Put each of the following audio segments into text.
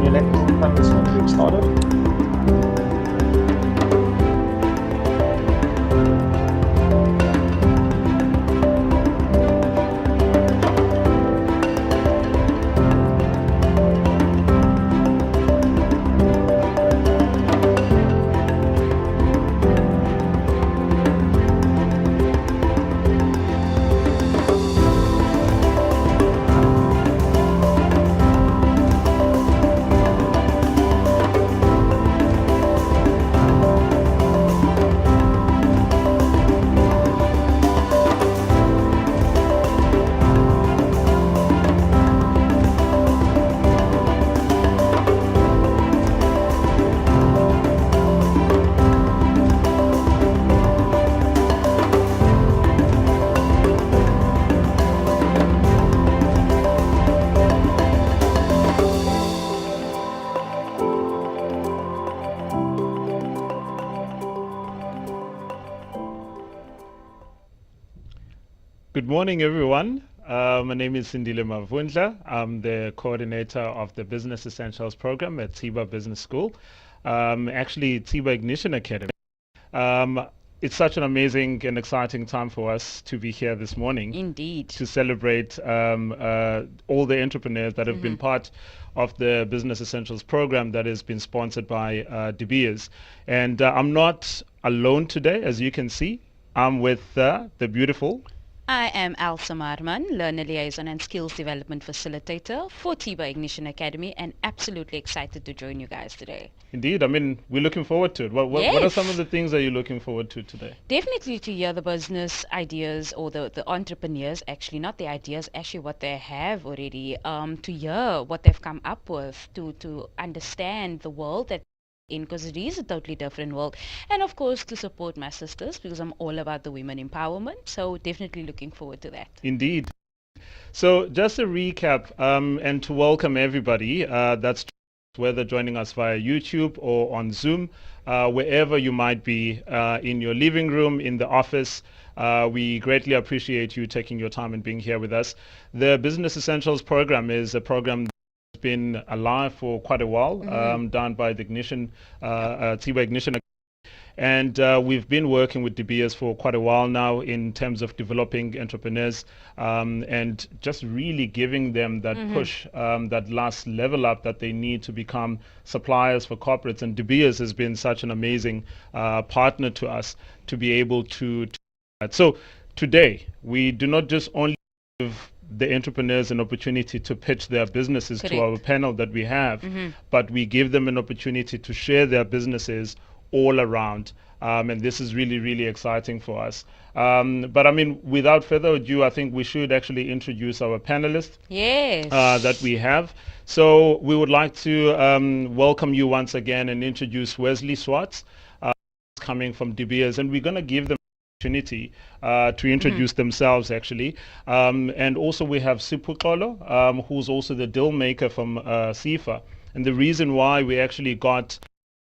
you let us get started? Good morning, everyone. My name is Sindile Mavundla. I'm the coordinator of the Business Essentials program at TSIBA Business School, actually TSIBA Ignition Academy. It's such an amazing and exciting time for us to be here this morning. Indeed. To celebrate all the entrepreneurs that have been part of the Business Essentials program that has been sponsored by De Beers. And I'm not alone today, as you can see. I'm with the beautiful... I am Elsa Marman, Learner Liaison and Skills Development Facilitator for TSIBA Ignition Academy, and absolutely excited to join you guys today. Indeed. I mean, we're looking forward to it. What are some of the things that you're looking forward to today? Definitely to hear the business ideas, or the entrepreneurs, actually, not the ideas, actually what they have already, to hear what they've come up with, to understand the world that in, because it is a totally different world, and of course to support my sisters, because I'm all about the women empowerment, so definitely looking forward to that. Indeed. So just a recap, and to welcome everybody that's whether joining us via YouTube or on Zoom, wherever you might be, in your living room, in the office. We greatly appreciate you taking your time and being here with us. The Business Essentials program is a program been alive for quite a while, done by the TSIBA Ignition. And we've been working with De Beers for quite a while now in terms of developing entrepreneurs and just really giving them that push, that last level up that they need to become suppliers for corporates. And De Beers has been such an amazing partner to us to be able to do that. So today, we do not just only give the entrepreneurs an opportunity to pitch their businesses to our panel that we have, but we give them an opportunity to share their businesses all around. And this is really, really exciting for us. But I mean, without further ado, I think we should actually introduce our panelists that we have. So we would like to welcome you once again and introduce Wesley Swartz, coming from De Beers, and we're going to give them opportunity to introduce themselves actually, and also we have Sipuxolo, who's also the deal maker from SIFA. And the reason why we actually got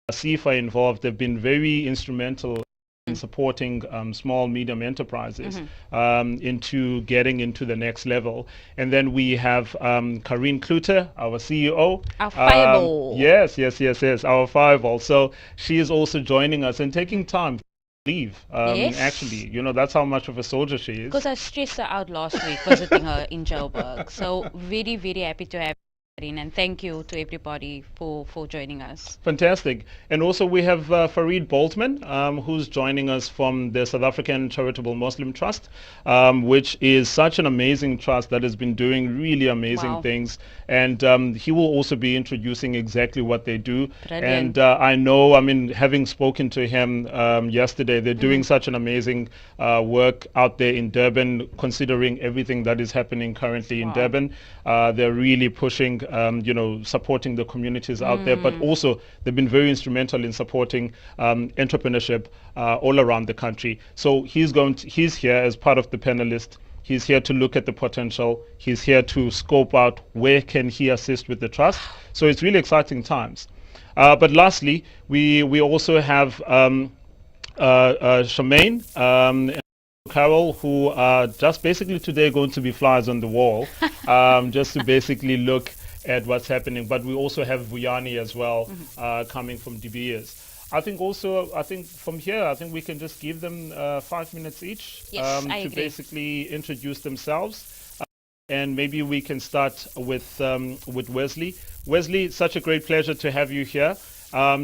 SIFA involved, they've been very instrumental in supporting small medium enterprises into getting into the next level. And then we have Karine Klute, our CEO, our fireball. Yes, our fireball. So she is also joining us and taking time leave. Actually, you know, that's how much of a soldier she is. Because I stressed her out last week visiting her in Joburg. So very, very happy to have her in, and thank you to everybody for joining us. Fantastic. And also we have Fareed Boltman, who's joining us from the South African Charitable Muslim Trust, which is such an amazing trust that has been doing really amazing things. And he will also be introducing exactly what they do. Brilliant. And I know, I mean, having spoken to him yesterday, they're doing such an amazing work out there in Durban, considering everything that is happening currently in Durban. They're really pushing, supporting the communities out there, but also they've been very instrumental in supporting entrepreneurship all around the country. So he's here as part of the panelist. He's here to look at the potential. He's here to scope out where can he assist with the trust. So it's really exciting times. But lastly, we also have Charmaine and Carol, who are just basically today going to be flies on the wall, just to basically look at what's happening. But we also have Vuyani as well, coming from De Beers. I think also, I think from here, I think we can just give them 5 minutes each, Yes, I to agree. basically introduce themselves. And maybe we can start with Wesley. Wesley, it's such a great pleasure to have you here.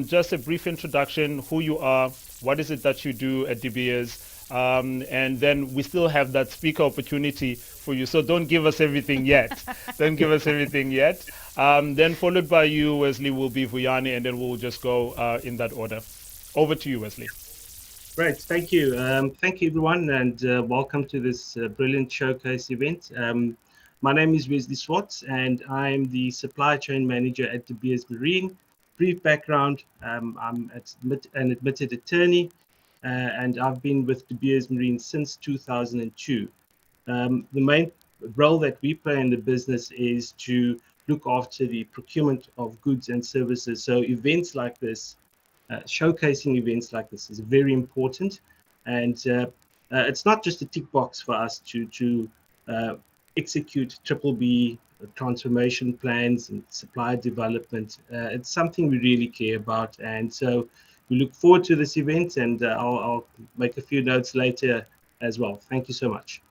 Just a brief introduction, who you are, what is it that you do at De Beers, and then we still have that speaker opportunity for you. So don't give us everything yet. Don't give us everything yet. Then followed by you, Wesley, will be Vuyani, and then we'll just go in that order. Over to you, Wesley. Great, thank you. Thank you, everyone, and welcome to this brilliant showcase event. My name is Wesley Swartz, and I'm the supply chain manager at De Beers Marine. Brief background, I'm an admitted attorney, and I've been with De Beers Marine since 2002. The main role that we play in the business is to look after the procurement of goods and services. So events like this, showcasing events like this is very important, and it's not just a tick box for us to execute triple B transformation plans and supply development. It's something we really care about, and so we look forward to this event, and I'll make a few notes later as well. Thank you so much.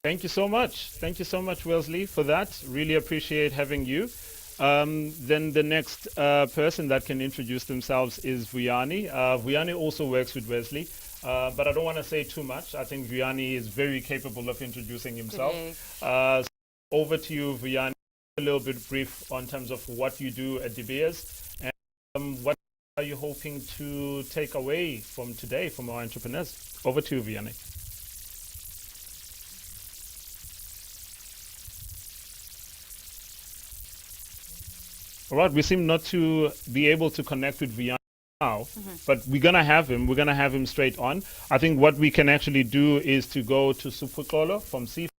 Thank you so much. Thank you so much, Wesley, for that. Really appreciate having you. Then the next person that can introduce themselves is Vuyani. Vuyani also works with Wesley, but I don't want to say too much. I think Vuyani is very capable of introducing himself. So over to you, Vuyani. A little bit brief on terms of what you do at De Beers, and what are you hoping to take away from today from our entrepreneurs? Over to you, Vuyani. All right, we seem not to be able to connect with Vuyani now, but we're gonna have him. We're gonna have him straight on. I think what we can actually do is to go to Sipuxolo from SIFA.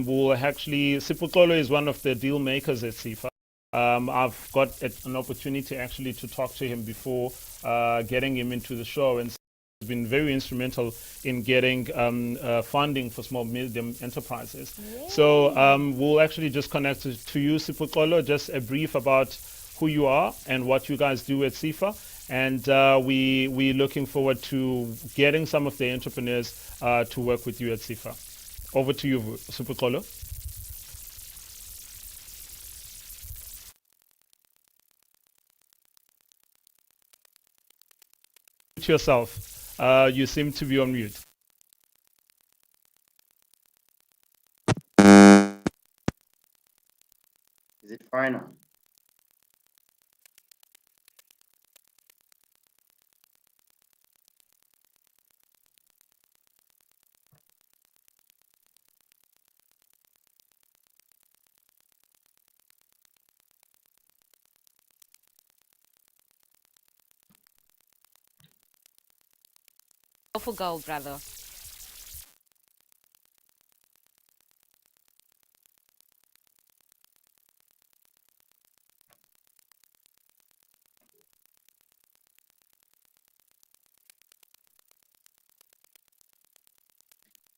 We'll actually, Sipuxolo is one of the deal makers at SIFA. I've got an opportunity actually to talk to him before getting him into the show, and has been very instrumental in getting funding for small medium enterprises. Yay. So we'll actually just connect to you, Sipuxolo, just a brief about who you are and what you guys do at SIFA. And we're looking forward to getting some of the entrepreneurs to work with you at SIFA. Over to you, Sipuxolo. To yourself. You seem to be on mute. Is it fine now? Go for gold, brother.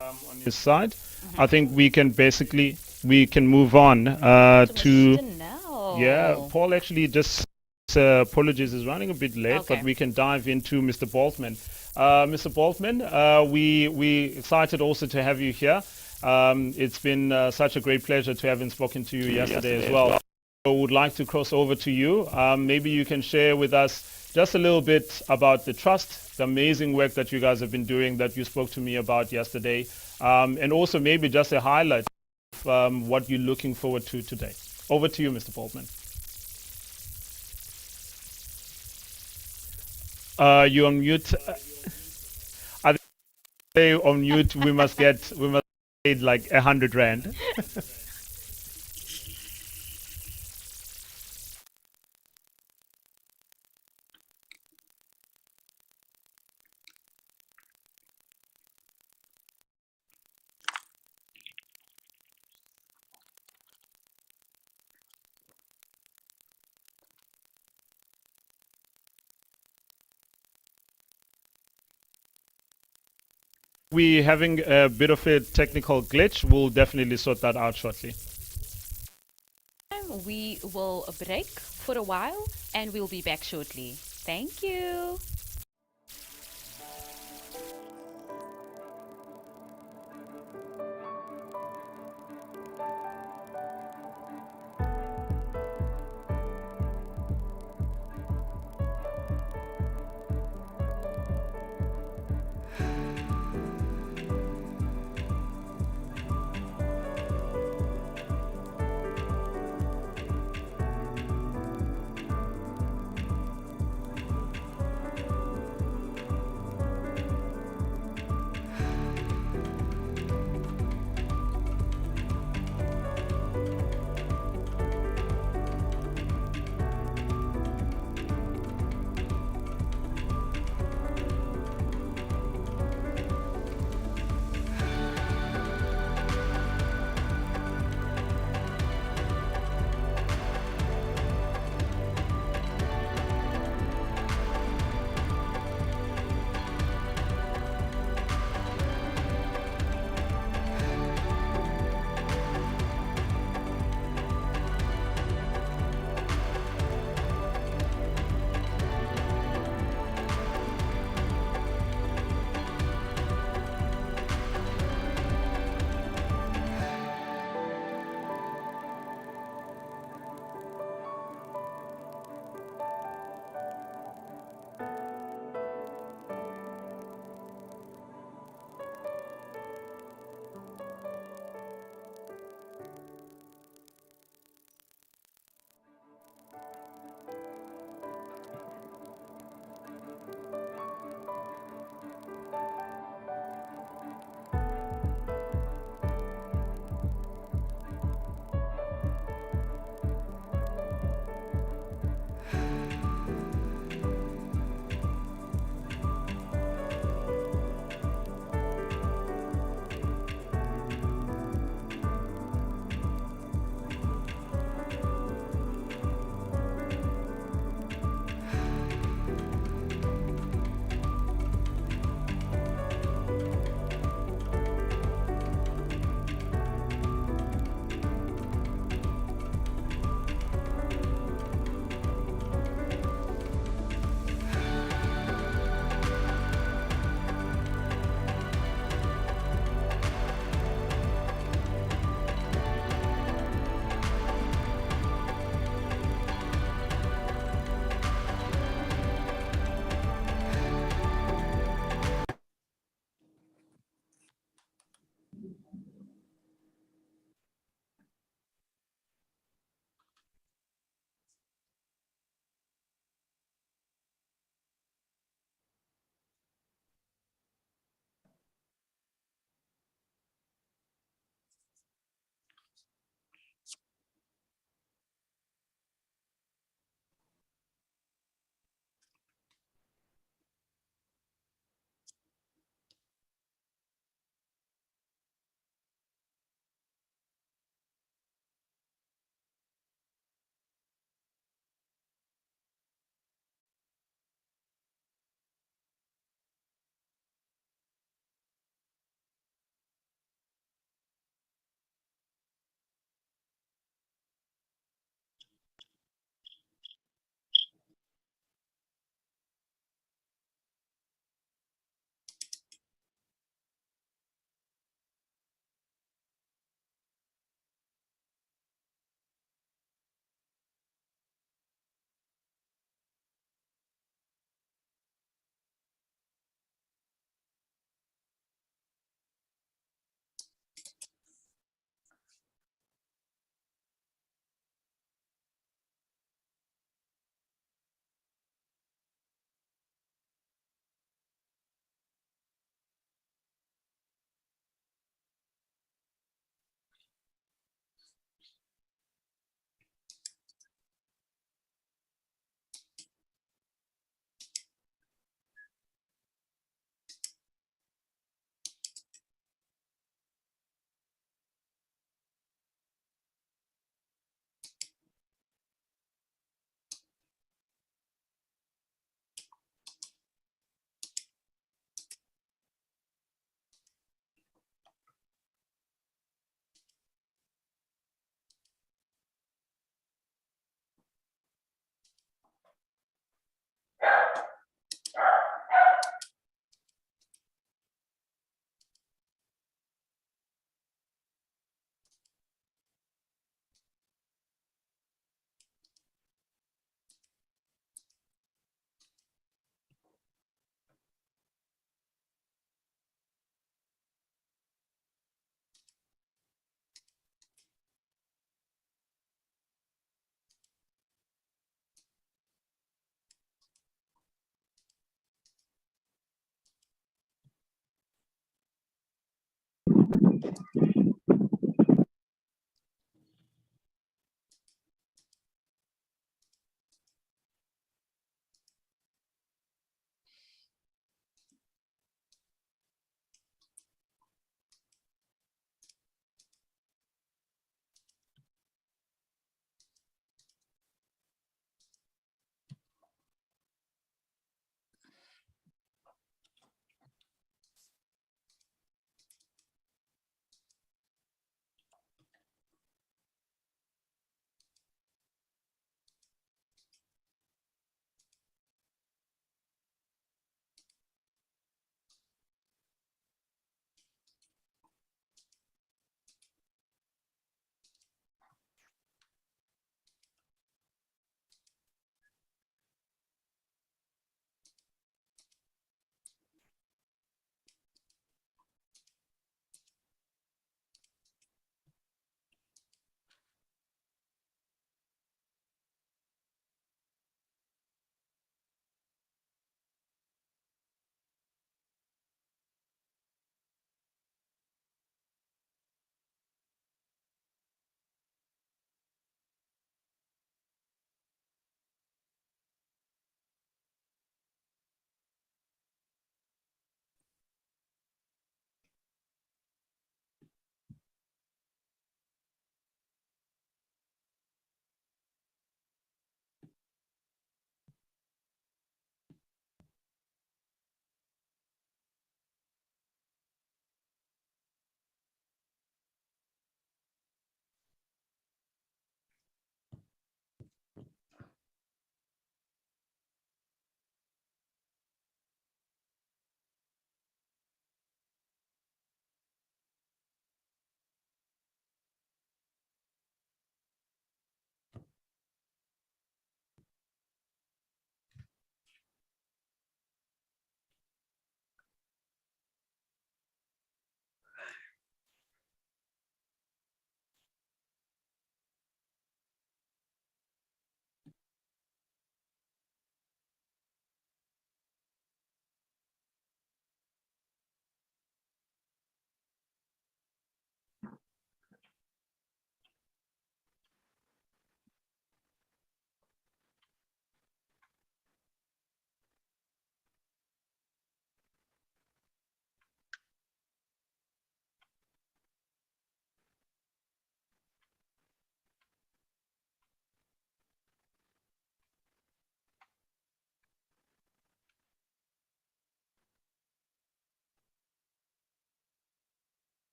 On his side, I think we can move on to yeah. Paul actually just apologies is running a bit late, but we can dive into Mr. Boltman. Mr. Boltman, we excited also to have you here. It's been such a great pleasure to having spoken to you yesterday as well. So would like to cross over to you. Maybe you can share with us just a little bit about the trust, the amazing work that you guys have been doing that you spoke to me about yesterday, and also maybe just a highlight of what you're looking forward to today. Over to you, Mr. Boltman. You on mute. I think on mute we must get paid like 100 rand. We're having a bit of a technical glitch. We'll definitely sort that out shortly. We will break for a while and we'll be back shortly. Thank you.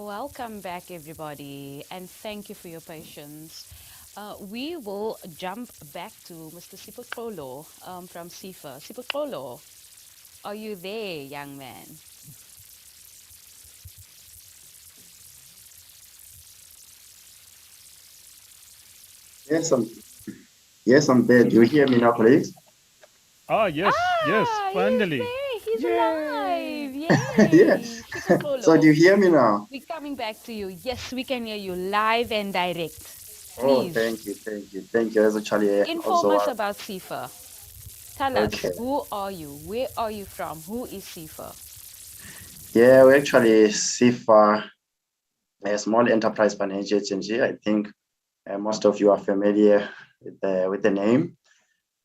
Welcome back, everybody, and thank you for your patience. We will jump back to Mr. Sipokolo from SIFA. Sipokolo, are you there, young man? Yes, I'm there. Do you hear me now, please? Ah, yes, Ah, he's finally. there. He's Yay! alive. Yeah. Yay. So do Sipokolo, you hear me now? we're coming back to you. Yes, we can hear you live and direct. Oh, Please thank you. That's actually inform also us about SIFA. Tell us, okay. who are you? Where are you from? Who is SIFA? Yeah, we actually see for a small enterprise financial agency. I think most of you are familiar with the name.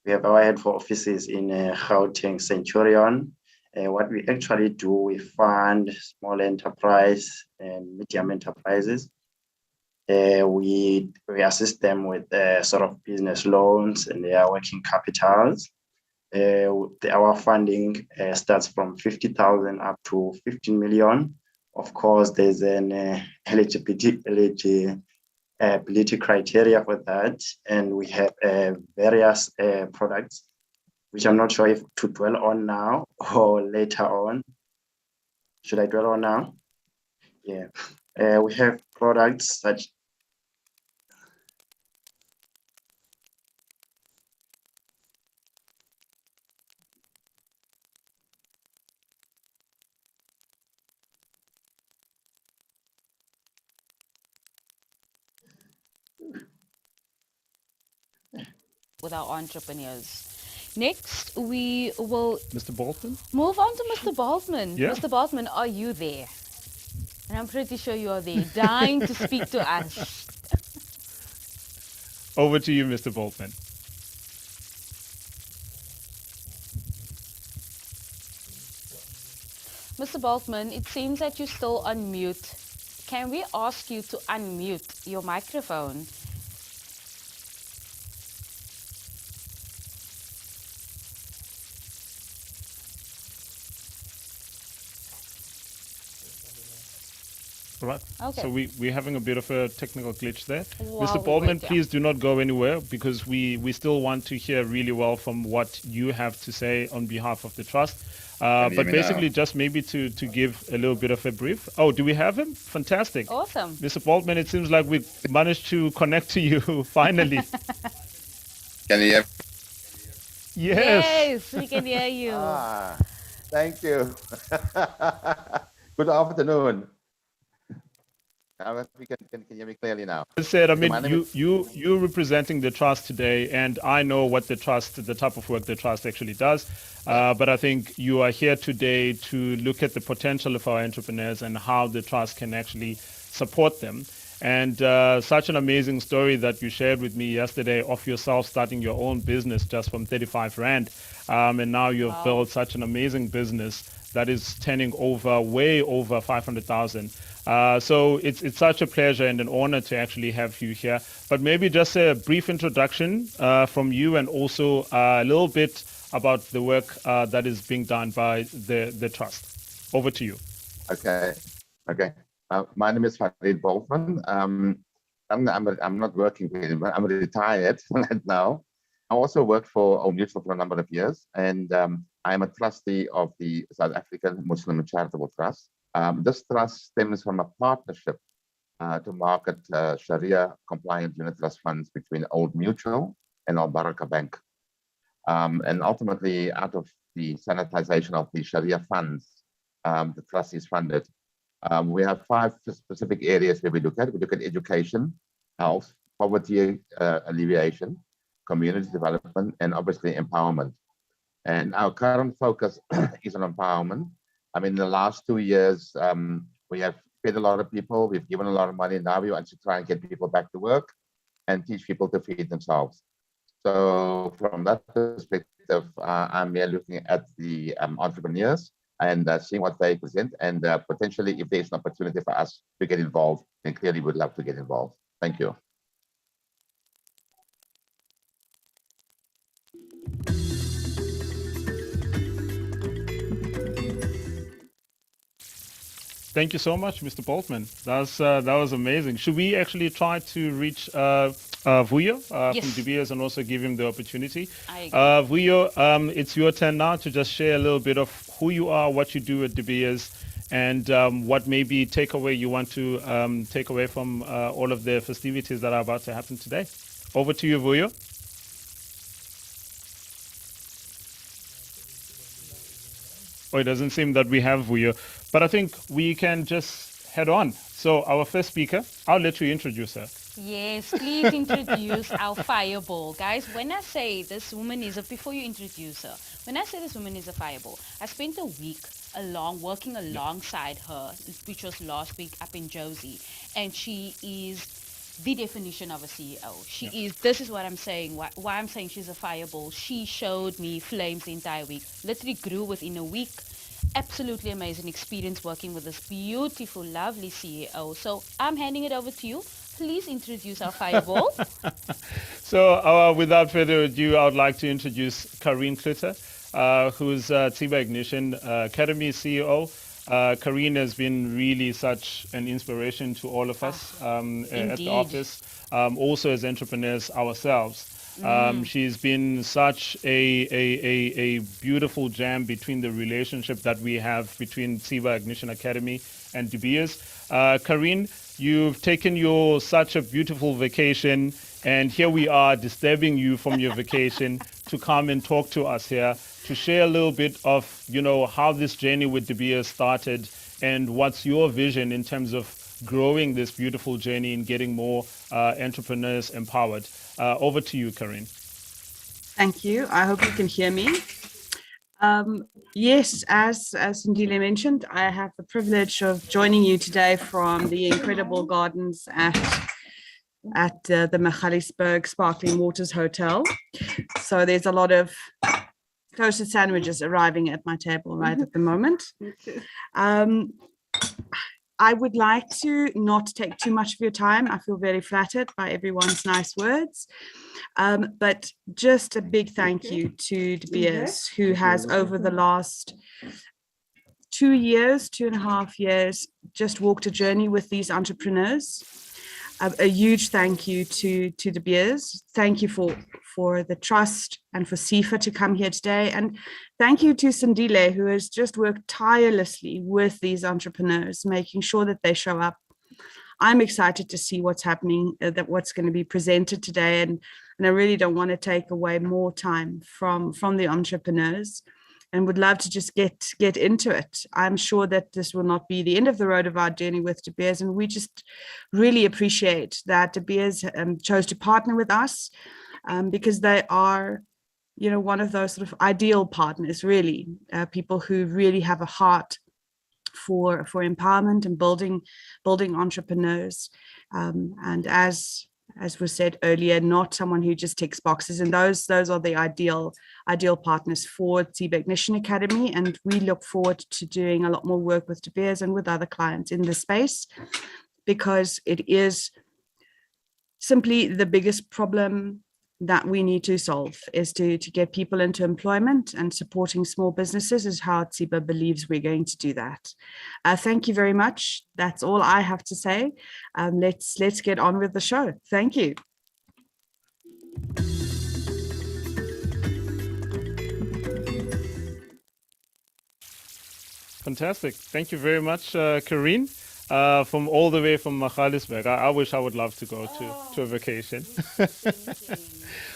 We have our head for offices in Gauteng Centurion. What we actually do, we fund small enterprise and medium enterprises. We assist them with sort of business loans and their working capitals. Our funding starts from 50,000 up to 15 million. Of course, there's an eligibility criteria for that, and we have various products, which I'm not sure if to dwell on now or later on. Should I dwell on now? Yeah. We have products such. With our entrepreneurs. Next, we will Mr. Bolton? move on to Mr. Boltman. Yeah. Mr. Boltman, are you there? And I'm pretty sure you are there, dying to speak to us. Over to you, Mr. Bolton. Mr. Boltman, it seems that you're still on mute. Can we ask you to unmute your microphone? Right. Okay. So we're having a bit of a technical glitch there. While Mr. we Baldwin, wait, yeah. please do not go anywhere because we still want to hear really well from what you have to say on behalf of the trust. Can you hear But me basically, now? just maybe to give a little bit of a brief. Oh, do we have him? Fantastic. Awesome. Mr. Baldwin, it seems like we've managed to connect to you finally. Can you hear? Yes. Yes, we can hear you. Thank you. Good afternoon. We can hear me clearly now. I said, I So mean, my name you representing the trust today, and I know what the type of work the trust actually does. But I think you are here today to look at the potential of our entrepreneurs and how the trust can actually support them. And such an amazing story that you shared with me yesterday of yourself starting your own business just from 35 Rand. And now you've built such an amazing business that is turning over way over 500,000. So it's such a pleasure and an honor to actually have you here. But maybe just a brief introduction from you and also a little bit about the work that is being done by the trust. Over to you. Okay. My name is Farid Boltman. I'm not working anymore. I'm retired right now. I also worked for Old Mutual for a number of years, and I'm a trustee of the South African Muslim Charitable Trust. This trust stems from a partnership to market Sharia compliant unit trust funds between Old Mutual and Al Baraka Bank. And ultimately, out of the sanitization of the Sharia funds, the trust is funded. We have 5 specific areas where we look at. We look at education, health, poverty alleviation, community development, and obviously empowerment. And our current focus is on empowerment. I mean, in the last 2 years, we have fed a lot of people. We've given a lot of money. Now we want to try and get people back to work and teach people to feed themselves. So from that perspective, I'm here looking at the entrepreneurs and seeing what they present, and potentially if there's an opportunity for us to get involved, then clearly we'd love to get involved. Thank you. Thank you so much, Mr. Boltman. That was amazing. Should we actually try to reach Vuyo Yes. from De Beers and also give him the opportunity? I agree. Vuyo, it's your turn now to just share a little bit of who you are, what you do at De Beers, and what maybe takeaway you want to take away from all of the festivities that are about to happen today. Over to you, Vuyo. Oh, it doesn't seem that we have Vuyo, but I think we can just head on. So our first speaker, I'll let you introduce her. Yes, please introduce our fireball. Guys, when I say this woman is before you introduce her, when I say this woman is a fireball, I spent a week working alongside her, which was last week up in Josie, and she is the definition of a CEO. This is what I'm saying, why I'm saying she's a fireball. She showed me flames the entire week, literally grew within a week. Absolutely amazing experience working with this beautiful, lovely CEO. So I'm handing it over to you. Please introduce our fireball. So without further ado, I would like to introduce Karine Klutter, who's TSIBA Ignition Academy CEO. Karine has been really such an inspiration to all of us at the office, also as entrepreneurs ourselves. She's been such a beautiful jam between the relationship that we have between TSIBA Ignition Academy and De Beers. Karine, you've taken such a beautiful vacation, and here we are disturbing you from your vacation to come and talk to us here, to share a little bit of, how this journey with De Beers started and what's your vision in terms of growing this beautiful journey and getting more entrepreneurs empowered. Over to you, Karine. Thank you. I hope you can hear me. Yes, as Ndile mentioned, I have the privilege of joining you today from the incredible gardens at the Magaliesberg Sparkling Waters Hotel. So there's a lot of toasted sandwiches arriving at my table right at the moment. I would like to not take too much of your time. I feel very flattered by everyone's nice words. But just a big thank you to De Beers, who has over the last 2.5 years, just walked a journey with these entrepreneurs. A huge thank you to De Beers. Thank you for the trust and for SIFA to come here today. And thank you to Sandile, who has just worked tirelessly with these entrepreneurs, making sure that they show up. I'm excited to see what's happening, what's going to be presented today. And I really don't want to take away more time from the entrepreneurs, and would love to just get into it. I'm sure that this will not be the end of the road of our journey with De Beers, and we just really appreciate that De Beers chose to partner with us, because they are, one of those sort of ideal partners, really, people who really have a heart for empowerment and building entrepreneurs, and as was said earlier, not someone who just ticks boxes. And those are the ideal partners for TSIBA Ignition Academy. And we look forward to doing a lot more work with De Beers and with other clients in this space, because it is simply the biggest problem that we need to solve, is to get people into employment, and supporting small businesses is how TSIBA believes we're going to do that. Thank you very much. That's all I have to say. Let's get on with the show. Thank you. Fantastic. Thank you very much, Karine. From all the way from Magaliesberg. I wish I would love to go to a vacation.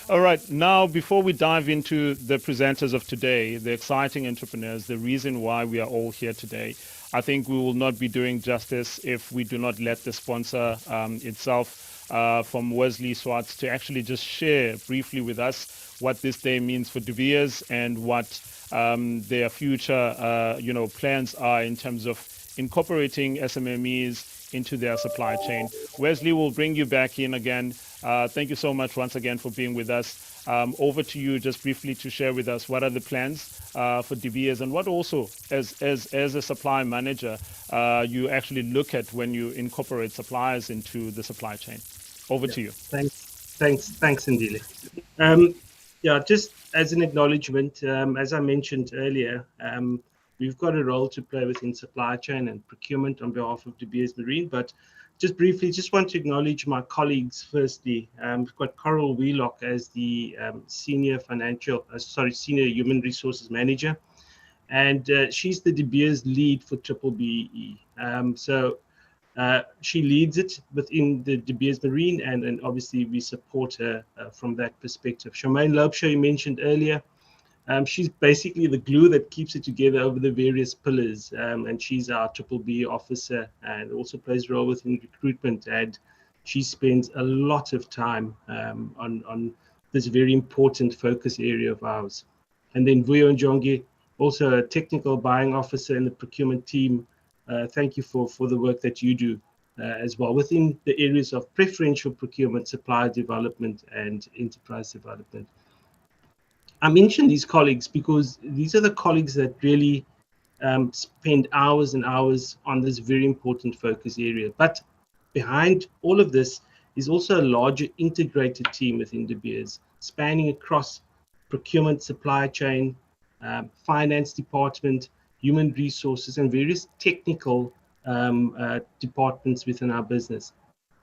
All right, now before we dive into the presenters of today, the exciting entrepreneurs, the reason why we are all here today, I think we will not be doing justice if we do not let the sponsor itself from Wesley Swartz to actually just share briefly with us what this day means for De Beers and what their future plans are in terms of incorporating SMMEs into their supply chain. Wesley will bring you back in again. Thank you so much once again for being with us. Over to you just briefly to share with us what are the plans for De Beers, and what also as a supply manager you actually look at when you incorporate suppliers into the supply chain. Over to you. Thanks, Ndile. Just as an acknowledgement, as I mentioned earlier, we've got a role to play within supply chain and procurement on behalf of De Beers Marine. But just briefly, just want to acknowledge my colleagues. Firstly, we've got Coral Wheelock as the senior human resources manager, and she's the De Beers lead for Triple BE. She leads it within the De Beers Marine, and obviously we support her from that perspective. Charmaine Loubser, you mentioned earlier, she's basically the glue that keeps it together over the various pillars, and she's our Triple B officer and also plays a role within recruitment, and she spends a lot of time on this very important focus area of ours. And then Vuyo Njongi, also a technical buying officer in the procurement team. Thank you for the work that you do as well within the areas of preferential procurement, supply development, and enterprise development. I mention these colleagues because these are the colleagues that really spend hours and hours on this very important focus area. But behind all of this is also a larger integrated team within De Beers, spanning across procurement, supply chain, finance department, human resources, and various technical departments within our business.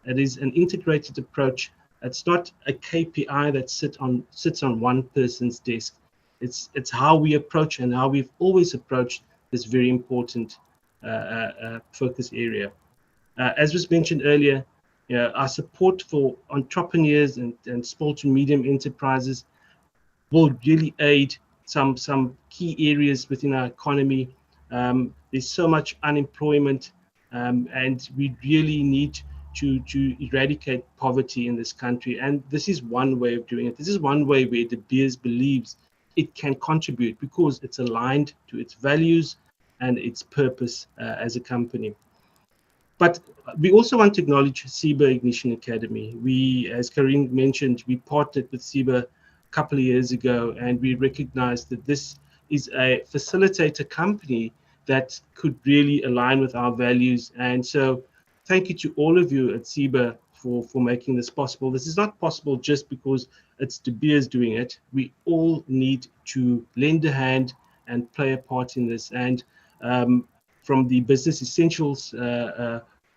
It is an integrated approach. It's not a KPI that sits on one person's desk. It's how we approach and how we've always approached this very important focus area. As was mentioned earlier, our support for entrepreneurs and small to medium enterprises will really aid some key areas within our economy. There's so much unemployment, and we really need to eradicate poverty in this country. And this is one way of doing it. This is one way where De Beers believes it can contribute because it's aligned to its values and its purpose as a company. But we also want to acknowledge TSIBA Ignition Academy. We, as Karim mentioned, we partnered with TSIBA a couple of years ago, and we recognized that this is a facilitator company that could really align with our values. And so thank you to all of you at TSIBA for making this possible. This is not possible just because it's De Beers doing it. We all need to lend a hand and play a part in this. And from the Business Essentials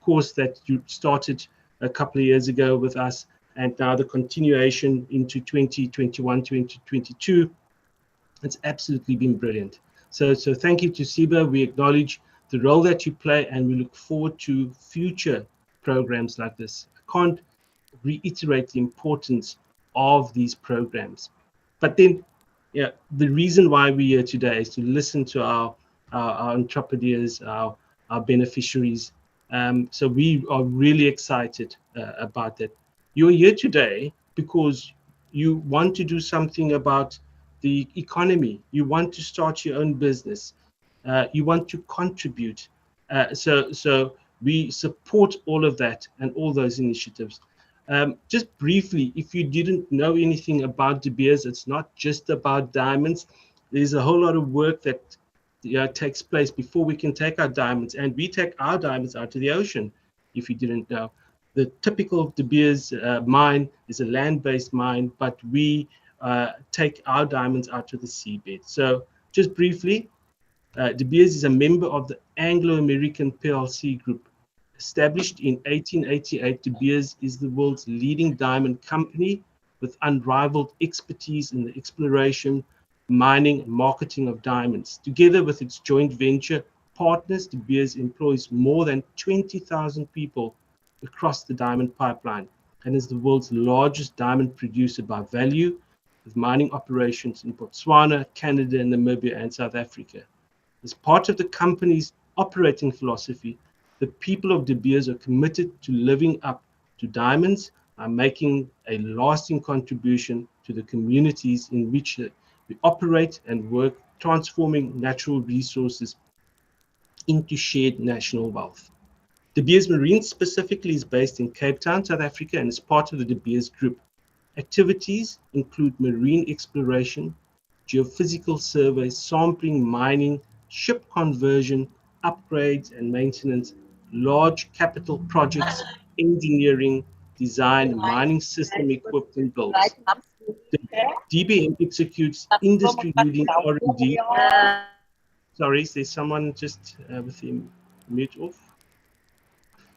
course that you started a couple of years ago with us, and now the continuation into 2021, 2022, it's absolutely been brilliant. So thank you to TSIBA. We acknowledge the role that you play, and we look forward to future programs like this. I can't reiterate the importance of these programs. But then, the reason why we're here today is to listen to our entrepreneurs, our beneficiaries. So we are really excited about that. You're here today because you want to do something about the economy. You want to start your own business. You want to contribute. So we support all of that and all those initiatives. Just briefly, if you didn't know anything about De Beers, it's not just about diamonds. There's a whole lot of work that takes place before we can take our diamonds, and we take our diamonds out to the ocean, if you didn't know. The typical De Beers mine is a land-based mine, but we take our diamonds out to the seabed. So just briefly, De Beers is a member of the Anglo-American PLC group. Established in 1888, De Beers is the world's leading diamond company with unrivaled expertise in the exploration, mining, and marketing of diamonds. Together with its joint venture partners, De Beers employs more than 20,000 people across the diamond pipeline and is the world's largest diamond producer by value, with mining operations in Botswana, Canada, Namibia, and South Africa. As part of the company's operating philosophy, the people of De Beers are committed to living up to diamonds by making a lasting contribution to the communities in which we operate and work, transforming natural resources into shared national wealth. De Beers Marine specifically is based in Cape Town, South Africa, and is part of the De Beers Group. Activities include marine exploration, geophysical surveys, sampling, mining, ship conversion, upgrades and maintenance, large capital projects, engineering, design, mining system equipment builds. The DBM executes industry-leading R&D Sorry, is there someone just with the mute off?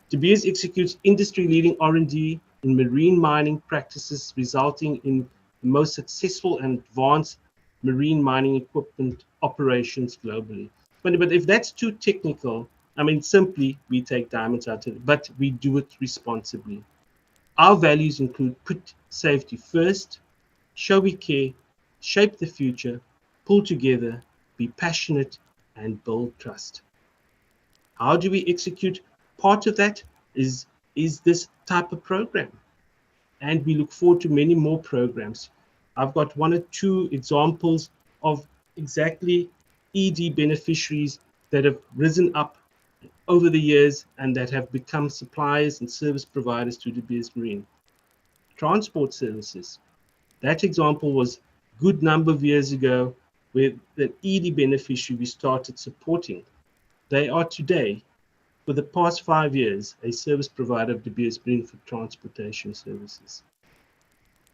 De Beers executes industry-leading R&D in marine mining practices, resulting in the most successful and advanced marine mining equipment operations globally. But if that's too technical, I mean, simply we take diamonds out of it, but we do it responsibly. Our values include put safety first, show we care, shape the future, pull together, be passionate, and build trust. How do we execute? Part of that is this type of program. And we look forward to many more programs. I've got one or two examples of exactly ED beneficiaries that have risen up over the years and that have become suppliers and service providers to De Beers Marine. Transport services. That example was a good number of years ago where the ED beneficiary we started supporting. They are today, for the past 5 years, a service provider of De Beers Marine for transportation services.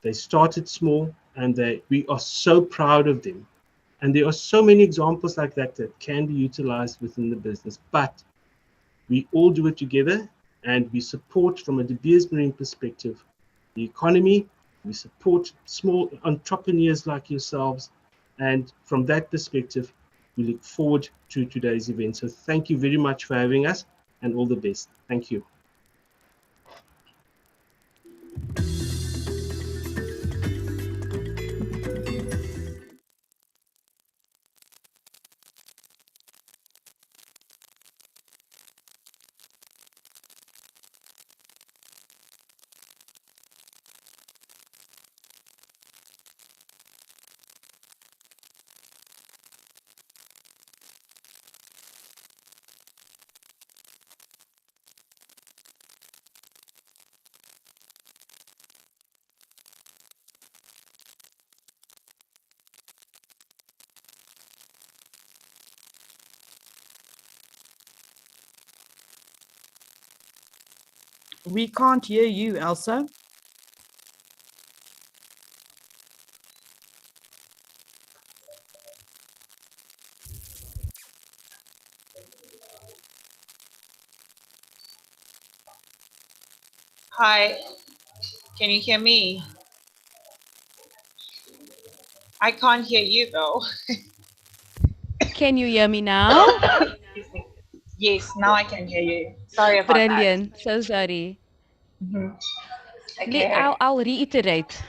They started small and we are so proud of them. And there are so many examples like that that can be utilized within the business. But we all do it together and we support from a De Beers Marine perspective the economy. We support small entrepreneurs like yourselves. And from that perspective, we look forward to today's event. So thank you very much for having us and all the best. Thank you. We can't hear you, Elsa. Hi, can you hear me? I can't hear you though. Can you hear me now? Yes, now I can hear you. Sorry about that. Brilliant. So sorry. Okay. I'll reiterate.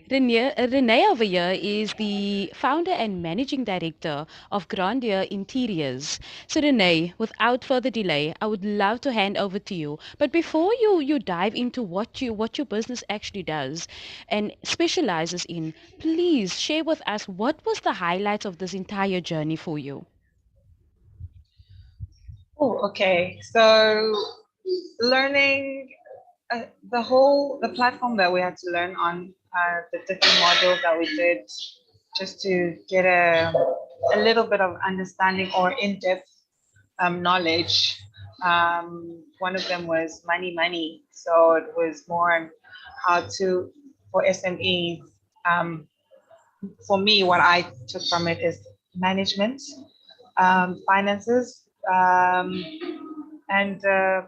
Renee over here is the founder and managing director of Grandeur Interiors. So Renee, without further delay, I would love to hand over to you. But before you dive into what your business actually does and specializes in, please share with us what was the highlights of this entire journey for you. Oh, okay. So learning the platform that we had to learn on, the different modules that we did, just to get a little bit of understanding or in-depth knowledge. One of them was money. So it was more on how to, for SMEs. For me, what I took from it is management, finances, and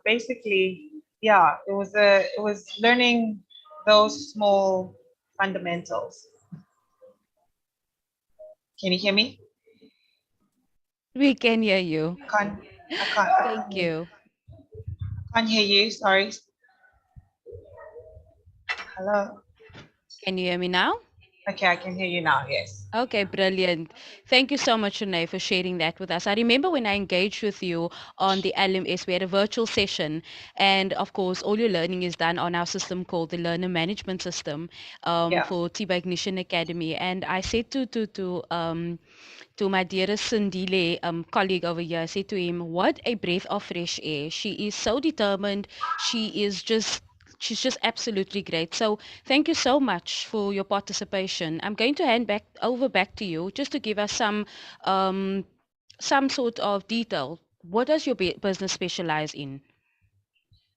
basically, yeah, it was learning those small fundamentals. Can you hear me? We can hear you. I Thank you. can't hear you. Sorry. Hello. Can you hear me now? Okay, I can hear you now. Yes. Okay, brilliant. Thank you so much, Renee, for sharing that with us. I remember when I engaged with you on the LMS, we had a virtual session, and of course, all your learning is done on our system called the Learner Management System Yeah. for TSIBA Ignition Academy. And I said to my dearest Sindile colleague over here, I said to him, what a breath of fresh air. She is so determined. She's just absolutely great. So thank you so much for your participation. I'm going to hand back to you just to give us some sort of detail. What does your business specialize in?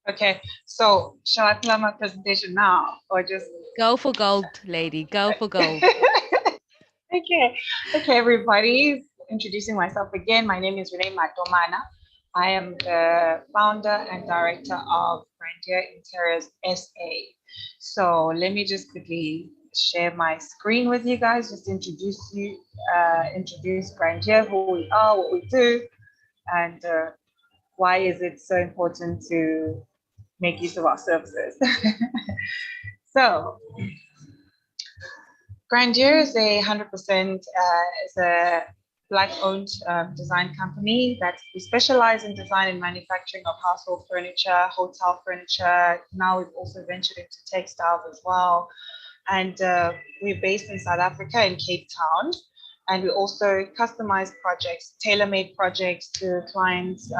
Okay. So shall I plan my presentation now or just Go for gold, lady. Go for gold. Okay, everybody. introducing myself again. My name is Renee Matomana. I am the founder and director of Grandier Interiors SA. So let me just quickly share my screen with you guys, just introduce Grandier, who we are, what we do, and why is it so important to make use of our services. So Grandier is a 100% is a Black-owned design company that we specialize in design and manufacturing of household furniture, hotel furniture. Now we've also ventured into textiles as well. And we're based in South Africa in Cape Town. And we also customize projects, tailor-made projects to clients'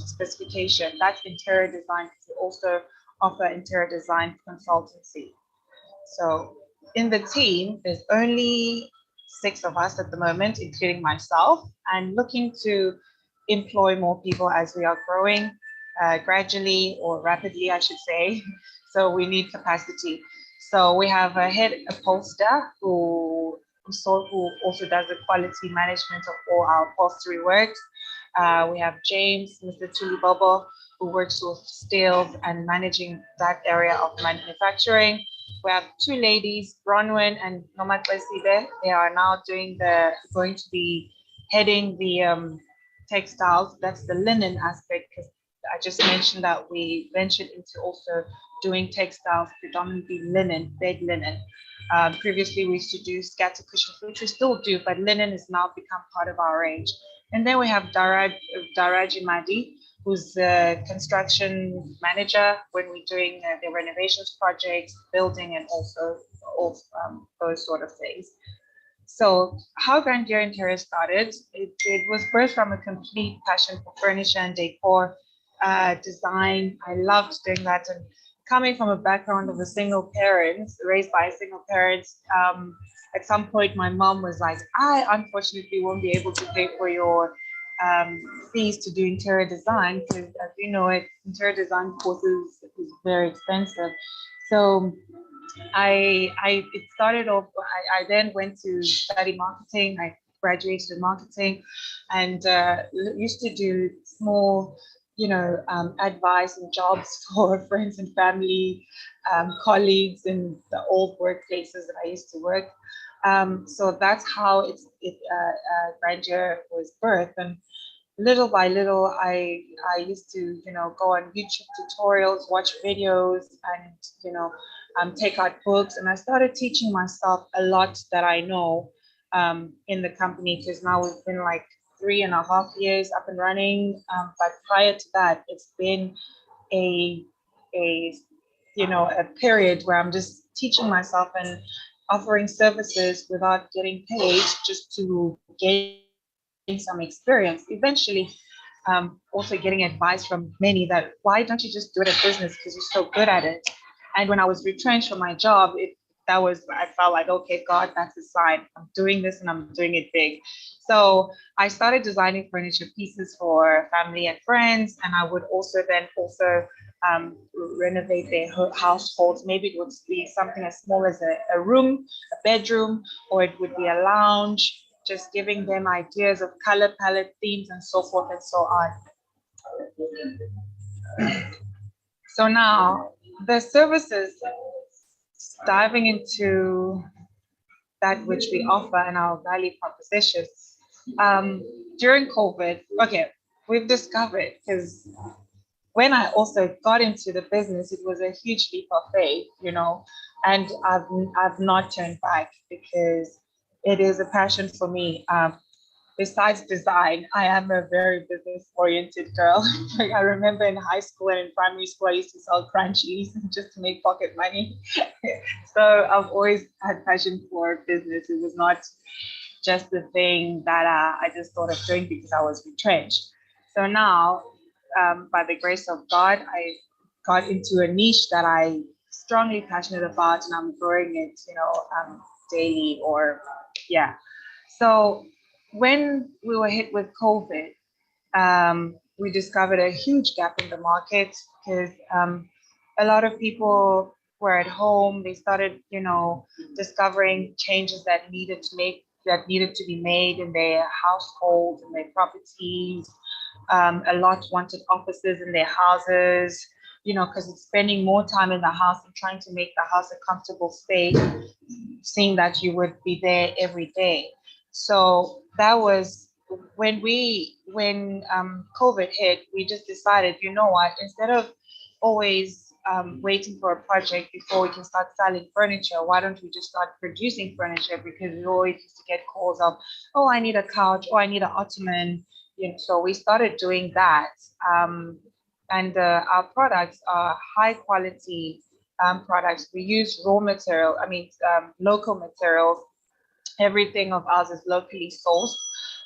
specification. That's interior design. We also offer interior design consultancy. So in the team, there's only 6 of us at the moment, including myself, and looking to employ more people as we are growing gradually or rapidly, I should say. So we need capacity. So we have a head upholsterer who also does the quality management of all our upholstery works. We have James, Mr. Tulibobo, who works with sales and managing that area of manufacturing. We have 2 ladies, Bronwyn and Nomatlesibe. They are now going to be heading the textiles. That's the linen aspect, because I just mentioned that we ventured into also doing textiles, predominantly linen, bed linen. Previously, we used to do scatter cushions, which we still do, but linen has now become part of our range. And then we have Daraji Madi, who's the construction manager when we're doing the renovations projects, building, and also those sort of things. So how Grandier Interiors started, it was birthed from a complete passion for furniture and decor design. I loved doing that. And coming from a background of a single parent, raised by a single parent, at some point my mom was like, I unfortunately won't be able to pay for your fees to do interior design, because as you know, interior design courses is very expensive. So it started off, I then went to study marketing. I graduated in marketing and used to do small, advice and jobs for friends and family, colleagues in the old workplaces that I used to work. So that's how Grandier was birthed. And little by little, I used to, go on YouTube tutorials, watch videos, and take out books. And I started teaching myself a lot that I know in the company, because now we've been like 3.5 years up and running. But prior to that, it's been a period where I'm just teaching myself and offering services without getting paid, just to gain some experience. Eventually, also getting advice from many that, why don't you just do it as business, because you're so good at it. And when I was retrenched from my job, I felt like, okay, God, that's a sign. I'm doing this and I'm doing it big. So I started designing furniture pieces for family and friends, and I would also renovate their households. Maybe it would be something as small as a room, a bedroom, or it would be a lounge, just giving them ideas of color palette, themes, and so forth and so on. So now the services, diving into that which we offer and our value proposition. During COVID, we've discovered, because when I also got into the business, it was a huge leap of faith, and I've not turned back, because it is a passion for me. Besides design, I am a very business-oriented girl. I remember in high school and in primary school, I used to sell crunchies just to make pocket money. So I've always had passion for business. It was not just the thing that I just thought of doing because I was retrenched. So now, by the grace of God, I got into a niche that I strongly passionate about, and I'm growing it, daily So when we were hit with COVID, we discovered a huge gap in the market, because a lot of people were at home. They started, discovering changes that needed to make that needed to be made in their households and their properties. A lot wanted offices in their houses, you know, because it's spending more time in the house and trying to make the house a comfortable space, seeing that you would be there every day. So that was when COVID hit, we just decided, you know what, instead of always waiting for a project before we can start selling furniture, why don't we just start producing furniture? Because we always used to get calls of, oh, I need a couch, or I need an ottoman. You know, so we started doing that. And our products are high quality products. We use raw material, local materials. Everything of ours is locally sourced.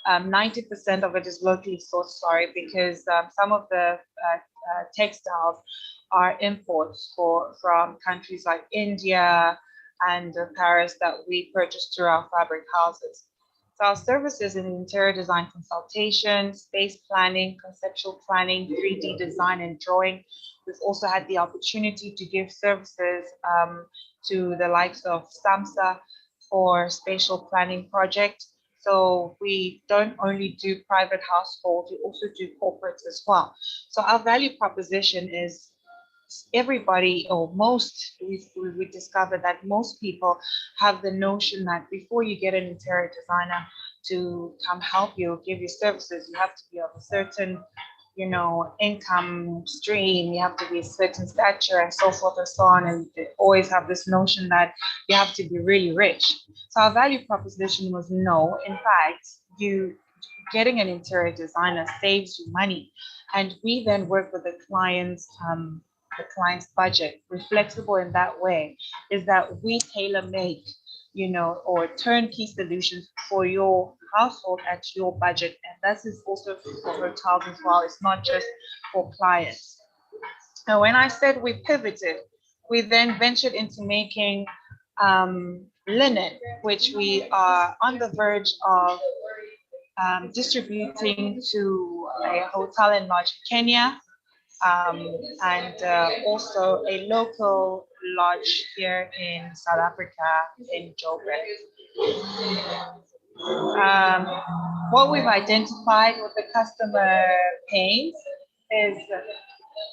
90% of it is locally sourced, sorry, because some of the textiles are imports from countries like India and Paris that we purchase through our fabric houses. So our services in interior design consultation, space planning, conceptual planning, 3D design and drawing. We've also had the opportunity to give services to the likes of SAMSA for spatial planning projects. So we don't only do private households, we also do corporates as well. So our value proposition is everybody, or most, we discovered that most people have the notion that before you get an interior designer to come help you, give you services, you have to be of a certain, you know, income stream, you have to be a certain stature and so forth and so on. And they always have this notion that you have to be really rich. So our value proposition was no, in fact, you getting an interior designer saves you money. And we then work with the client's budget. We're flexible in that way, is that we tailor make, you know, or turnkey solutions for your household at your budget. And this is also for hotels as well. It's not just for clients. Now, when I said we pivoted, we then ventured into making linen, which we are on the verge of distributing to a hotel and lodge in Kenya, and also a local lodge here in South Africa, in Joburg. What we've identified with the customer pains is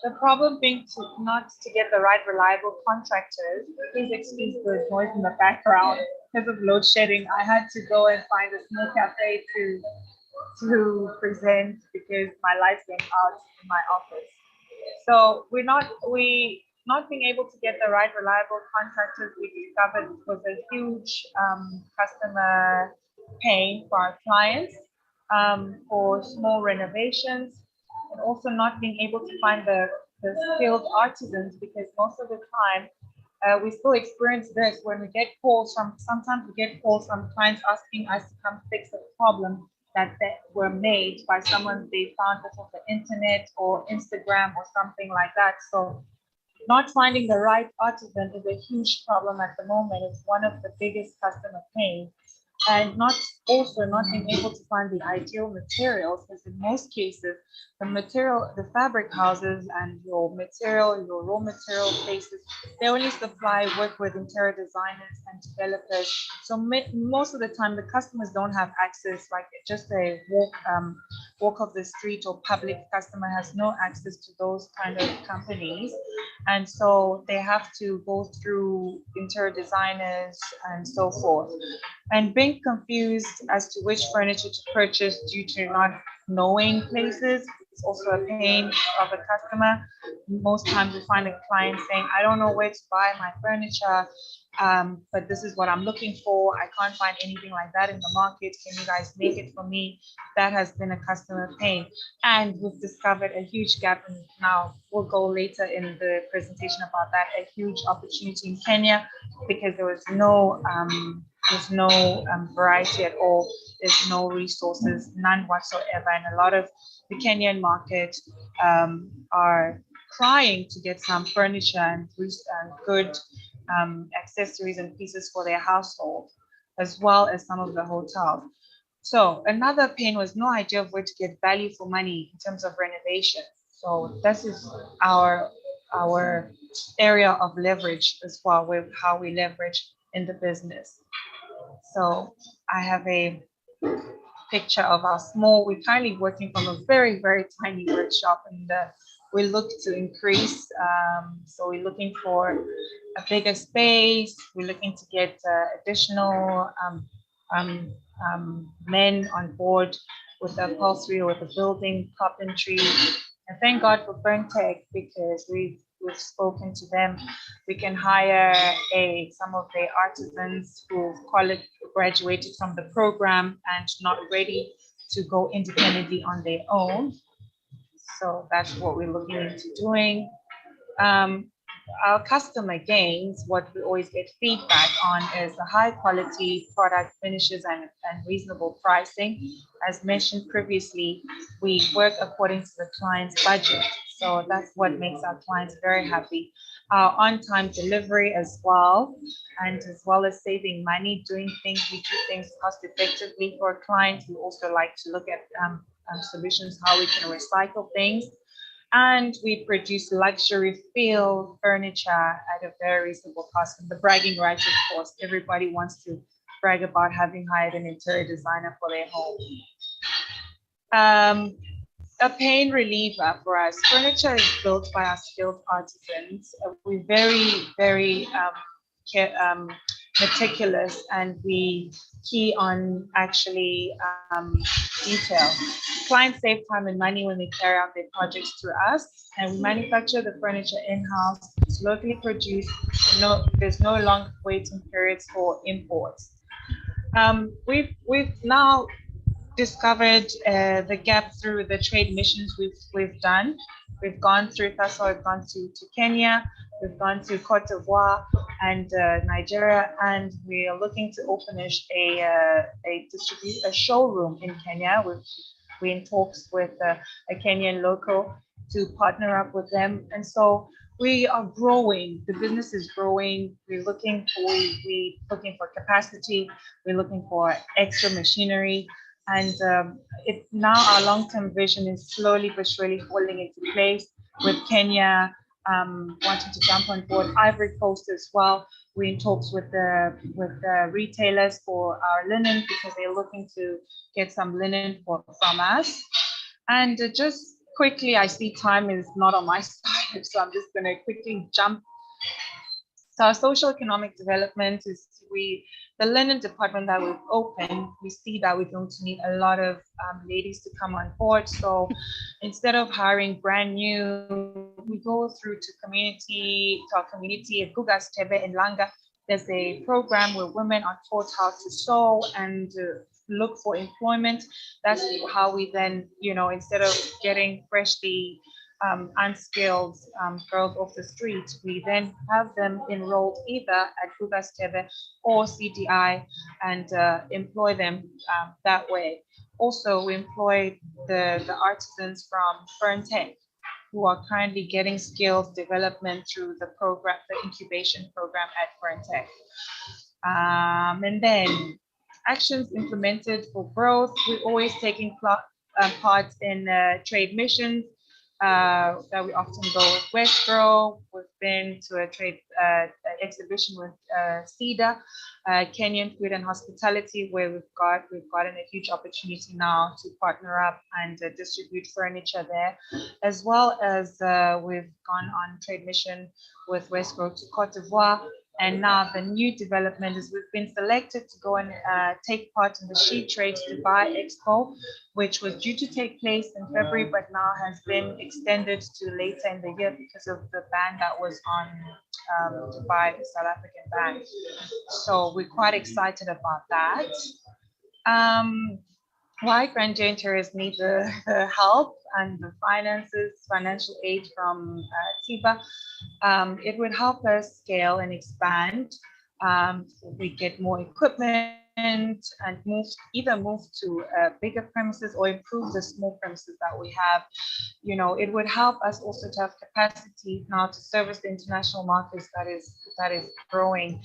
the problem being not to get the right reliable contractors. Please excuse the noise in the background. Because of load shedding, I had to go and find a small cafe to present because my lights went out in my office. So not being able to get the right reliable contractors, we discovered was a huge customer pain for our clients for small renovations, and also not being able to find the skilled artisans, because most of the time we still experience this when we get calls sometimes we get calls from clients asking us to come fix a problem that were made by someone they found off of the internet or Instagram or something like that. So not finding the right artisan is a huge problem at the moment. It's one of the biggest customer pains. And not being able to find the ideal materials, because in most cases, the fabric houses and your raw material places, they only work with interior designers and developers. So most of the time, the customers don't have access, like just a walk of the street or public customer has no access to those kind of companies. And so they have to go through interior designers and so forth. And being confused as to which furniture to purchase due to not knowing places is also a pain of a customer. Most times we find a client saying, I don't know where to buy my furniture, but this is what I'm looking for. I can't find anything like that in the market. Can you guys make it for me? That has been a customer pain. And we've discovered a huge gap, and now we'll go later in the presentation about that, a huge opportunity in Kenya, because there was no variety at all. There's no resources, none whatsoever. And a lot of the Kenyan market are crying to get some furniture and good accessories and pieces for their household, as well as some of the hotels. So another pain was no idea of where to get value for money in terms of renovation. So this is our area of leverage as well, with how we leverage in the business. So I have a picture of our small, we're currently working from a very, very tiny workshop, and we look to increase. So we're looking for a bigger space. We're looking to get additional men on board with the upholstery or with the building carpentry. And thank God for Burntech, because we've spoken to them. We can hire some of the artisans who graduated from the program and not ready to go independently on their own. So that's what we're looking into doing. Our customer gains, what we always get feedback on, is the high quality product finishes and reasonable pricing. As mentioned previously, we work according to the client's budget. So that's what makes our clients very happy. Our on-time delivery as well, and as well as saving money, we do things cost effectively for a client. We also like to look at solutions, how we can recycle things. And we produce luxury feel furniture at a very reasonable cost. And the bragging rights, of course, everybody wants to brag about having hired an interior designer for their home. A pain reliever for us. Furniture is built by our skilled artisans. We're very, very meticulous, and we key on actually detail. Clients save time and money when they carry out their projects through us, and we manufacture the furniture in-house. It's locally produced. There's no long waiting periods for imports. We've now discovered the gap through the trade missions we've done. We've gone through, that's why we've gone to Kenya, we've gone to Cote d'Ivoire and Nigeria, and we are looking to open a showroom in Kenya. We're in talks with a Kenyan local to partner up with them, and so we are growing. The business is growing. We're looking for capacity. We're looking for extra machinery. And now our long-term vision is slowly but surely falling into place, with Kenya wanting to jump on board, Ivory Coast as well. We're in talks with the retailers for our linen, because they're looking to get some linen from us. And just quickly, I see time is not on my side, so I'm just going to quickly jump. So our social economic development is the linen department that we've opened, we see that we're going to need a lot of ladies to come on board. So instead of hiring brand new, we go through to our community at Gugas Tebe in Langa. There's a program where women are taught how to sew and look for employment. That's how we then, instead of getting freshly unskilled girls off the street, we then have them enrolled either at Gugas Tebe or CDI and employ them that way. Also, we employ the artisans from Burntech, who are currently getting skills development through the program, the incubation program at Burntech. And then actions implemented for growth. We're always taking part in trade missions that we often go with Westgrow. We've been to a trade exhibition with TSIBA, Kenyan Food and Hospitality, where we've gotten a huge opportunity now to partner up and distribute furniture there, as well as we've gone on trade mission with Westgrow to Cote d'Ivoire. And now the new development is we've been selected to go and take part in the She Trades Dubai Expo, which was due to take place in February, but now has been extended to later in the year because of the ban that was on Dubai, the South African ban. So we're quite excited about that. Why Grand J Interiors need the help and the financial aid from TSIBA. It would help us scale and expand. We get more equipment and either move to bigger premises or improve the small premises that we have. It would help us also to have capacity now to service the international markets that is growing.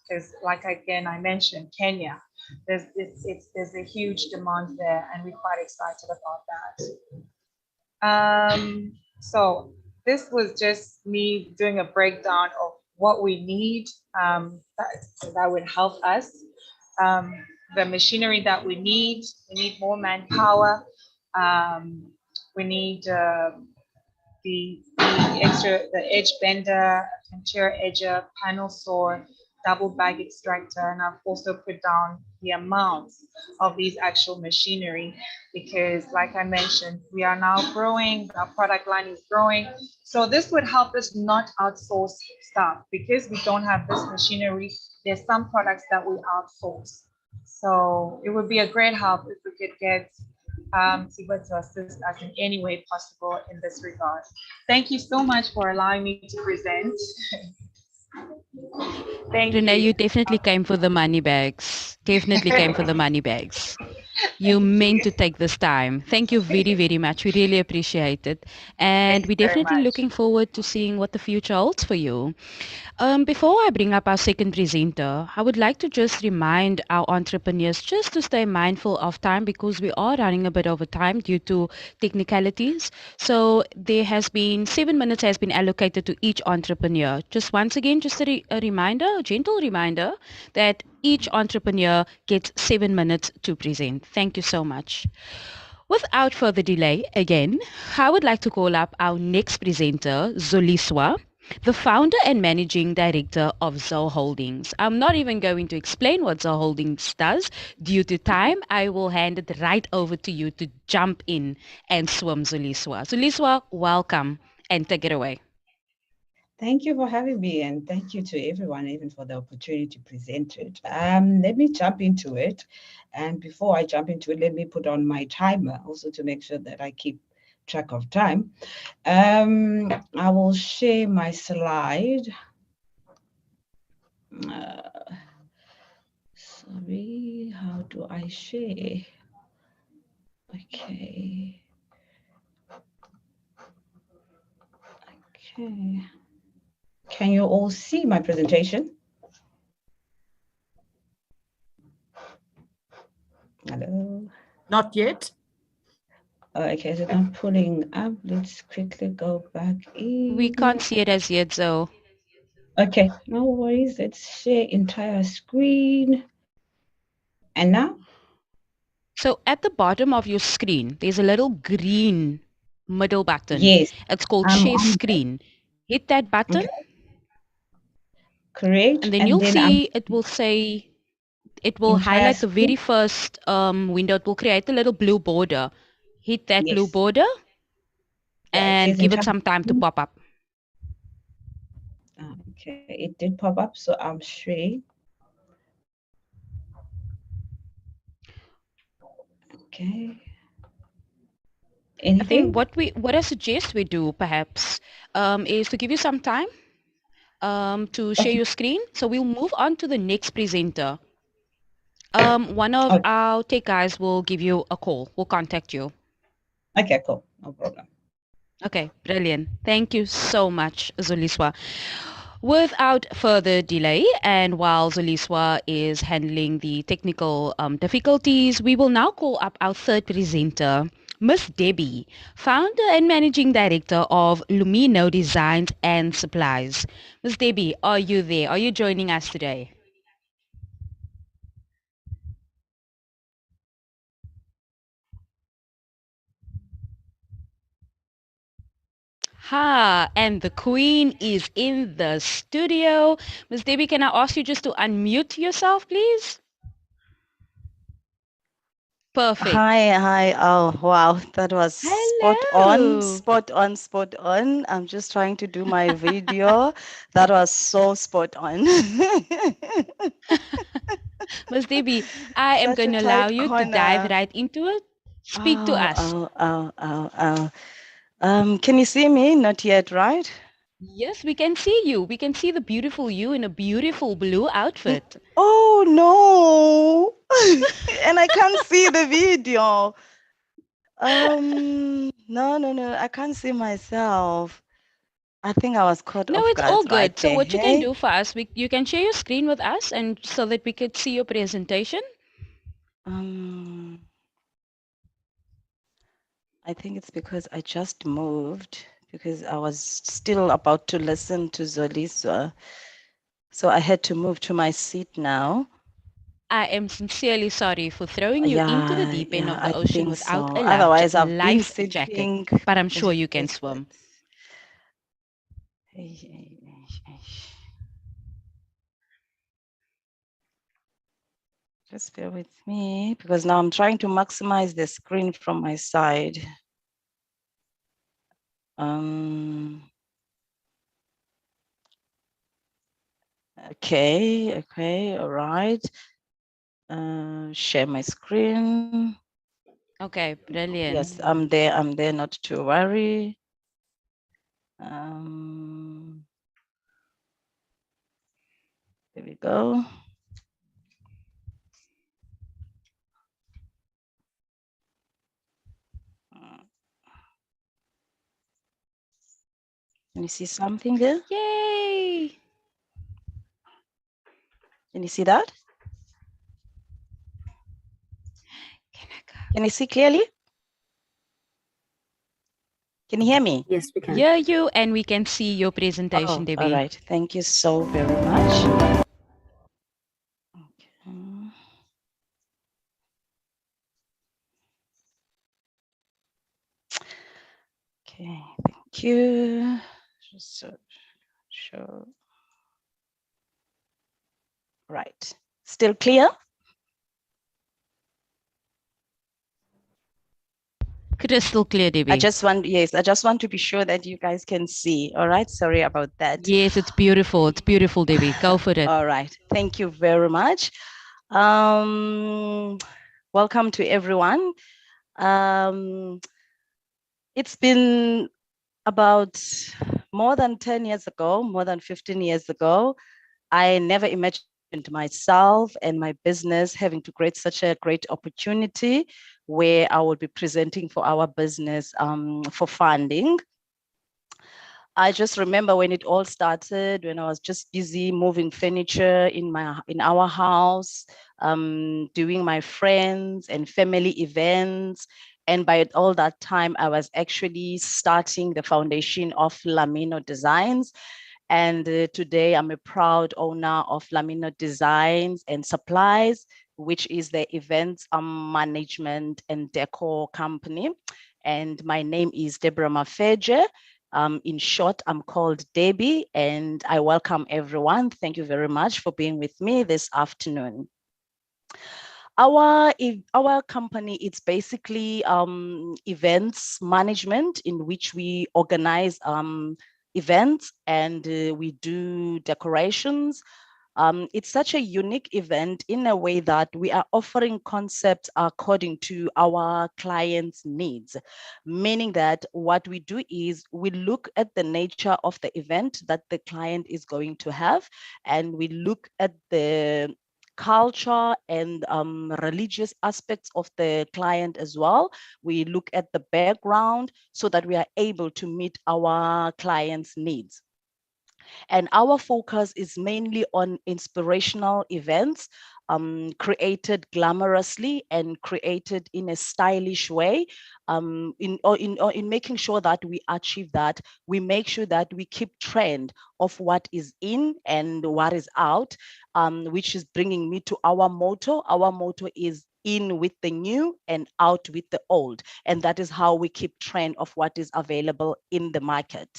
Because like I mentioned, Kenya. There's a huge demand there, and we're quite excited about that. So this was just me doing a breakdown of what we need that would help us. The machinery that we need more manpower. We need the edge bender, anterior edger, panel saw, double bag extractor, and I've also put down the amounts of these actual machinery because, like I mentioned, we are now growing, our product line is growing. So this would help us not outsource stuff because we don't have this machinery. There's some products that we outsource. So it would be a great help if we could get TSIBA to assist us in any way possible in this regard. Thank you so much for allowing me to present. Thank Renee, you. you definitely came for the money bags. Definitely came for the money bags. You meant to take this time. Thank you very, very much. We really appreciate it. And Thank you we're very definitely much. looking forward to seeing what the future holds for you. Before I bring up our second presenter, I would like to just remind our entrepreneurs just to stay mindful of time because we are running a bit over time due to technicalities. So there has been 7 minutes has been allocated to each entrepreneur. Just once again, just a reminder, a gentle reminder that each entrepreneur gets 7 minutes to present. Thank you so much. Without further delay, again, I would like to call up our next presenter, Zoliswa, the founder and managing director of Zoe Holdings. I'm not even going to explain what Zoe Holdings does. Due to time, I will hand it right over to you to jump in and swim, Zoliswa. Zoliswa, welcome and take it away. Thank you for having me, and thank you to everyone even for the opportunity to present it. Let me jump into it. And before I jump into it, let me put on my timer also to make sure that I keep track of time. I will share my slide. Sorry, how do I share? Okay. Okay. Can you all see my presentation? Hello? Not yet. Okay, so I'm pulling up. Let's quickly go back in. We can't see it as yet, Zoe. Okay, no worries. Let's share entire screen. And now? So at the bottom of your screen, there's a little green middle button. Yes. It's called I'm Share on Screen. Hit that button. Okay. Create. And then you'll see it will say, it will entire highlight the very screen. first window. It will create a little blue border. Hit that blue Yes. border Yeah, it and says give it entire some time to screen. pop up. Okay, it did pop up, so I'm sharing. Okay. Anything? I think what I suggest we do perhaps is to give you some time to share your screen. So we'll move on to the next presenter. One of our tech guys will give you a call. We'll contact you. Okay, cool. No problem. Okay, brilliant. Thank you so much, Zoliswa. Without further delay, and while Zoliswa is handling the technical difficulties, we will now call up our third presenter, Miss Debbie, founder and managing director of Lumino Designs and Supplies. Miss Debbie, are you there? Are you joining us today? Ha, and the queen is in the studio. Miss Debbie, can I ask you just to unmute yourself, please? Perfect. Hi. Oh, wow. That was spot on, Hello. spot on, spot on. I'm just trying to do my video. That was so spot on. Miss Debbie, I am Such going a to allow tight you to dive corner. right into it. Speak to us. Can you see me? Not yet, right? Yes, we can see you. We can see the beautiful you in a beautiful blue outfit. Oh, no. And I can't see the video. No. I can't see myself. I think I was caught No, off it's all guard right good. So there. what you can Hey? do for us, you can share your screen with us and so that we could see your presentation. I think it's because I just moved because I was still about to listen to Zoliswa. So I had to move to my seat now. I am sincerely sorry for throwing you into the deep end of the I ocean think without so. a Otherwise, I've been life jacket, sitting. but I'm sure you can swim. Just bear with me because now I'm trying to maximize the screen from my side. Okay, all right. Share my screen. Okay, brilliant. Yes, I'm there, not to worry. There we go. Can you see something there? Yay! Can you see that? Can you see clearly? Can you hear me? Yes, we can. Hear you, and we can see your presentation, Debbie. All right. Thank you so very much. Okay, thank you. Just show. Right. Still clear? Crystal clear, Debbie. I just want to be sure that you guys can see. All right. Sorry about that. Yes, it's beautiful. It's beautiful, Debbie. Go for it. All right. Thank you very much. Welcome to everyone. It's been about more than 10 years ago, more than 15 years ago. I never imagined myself and my business having to create such a great opportunity where I would be presenting for our business for funding. I just remember when it all started, when I was just busy moving furniture in our house, doing my friends and family events. And by all that time, I was actually starting the foundation of Lamino Designs. And today I'm a proud owner of Lamino Designs and Supplies, which is the events management and decor company. And my name is Deborah Mafeje. In short, I'm called Debbie, and I welcome everyone. Thank you very much for being with me this afternoon. Our company, it's basically events management, in which we organize events and we do decorations. It's such a unique event in a way that we are offering concepts according to our clients' needs, meaning that what we do is we look at the nature of the event that the client is going to have, and we look at the culture and religious aspects of the client as well. We look at the background so that we are able to meet our clients' needs. And our focus is mainly on inspirational events, created glamorously and created in a stylish way. In making sure that we achieve that, we make sure that we keep trend of what is in and what is out, which is bringing me to our motto. Our motto is in with the new and out with the old. And that is how we keep trend of what is available in the market.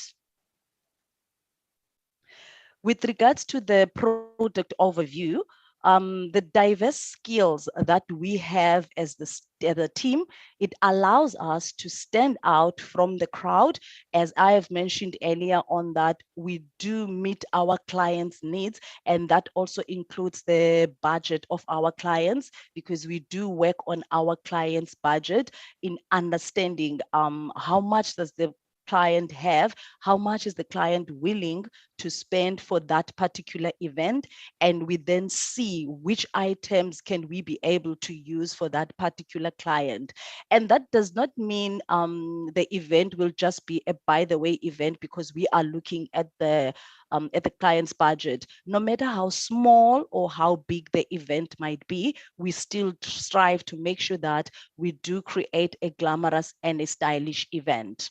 With regards to the product overview, the diverse skills that we have as the team, it allows us to stand out from the crowd. As I have mentioned earlier on, that we do meet our clients' needs, and that also includes the budget of our clients, because we do work on our clients' budget in understanding how much does the client have, how much is the client willing to spend for that particular event, and we then see which items can we be able to use for that particular client. And that does not mean the event will just be a by the way event, because we are looking at the client's budget. No matter how small or how big the event might be, we still strive to make sure that we do create a glamorous and a stylish event.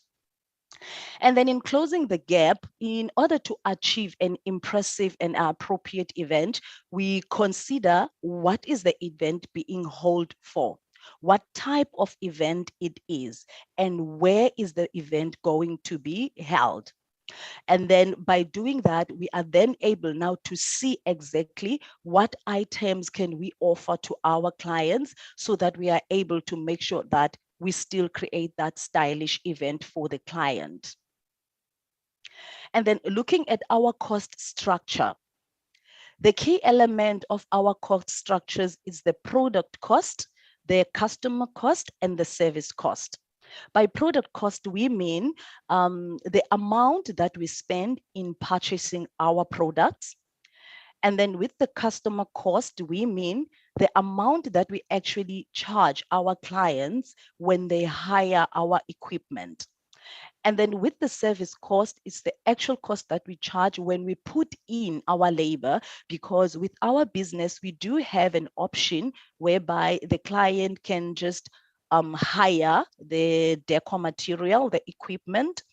And then in closing the gap, in order to achieve an impressive and appropriate event, we consider what is the event being held for, what type of event it is, and where is the event going to be held. And then by doing that, we are then able now to see exactly what items can we offer to our clients so that we are able to make sure that we still create that stylish event for the client. And then looking at our cost structure, the key element of our cost structures is the product cost, the customer cost, and the service cost. By product cost, we mean the amount that we spend in purchasing our products. And then with the customer cost, we mean the amount that we actually charge our clients when they hire our equipment. And then with the service cost, it's the actual cost that we charge when we put in our labor, because with our business, we do have an option whereby the client can just hire the decor material, the equipment,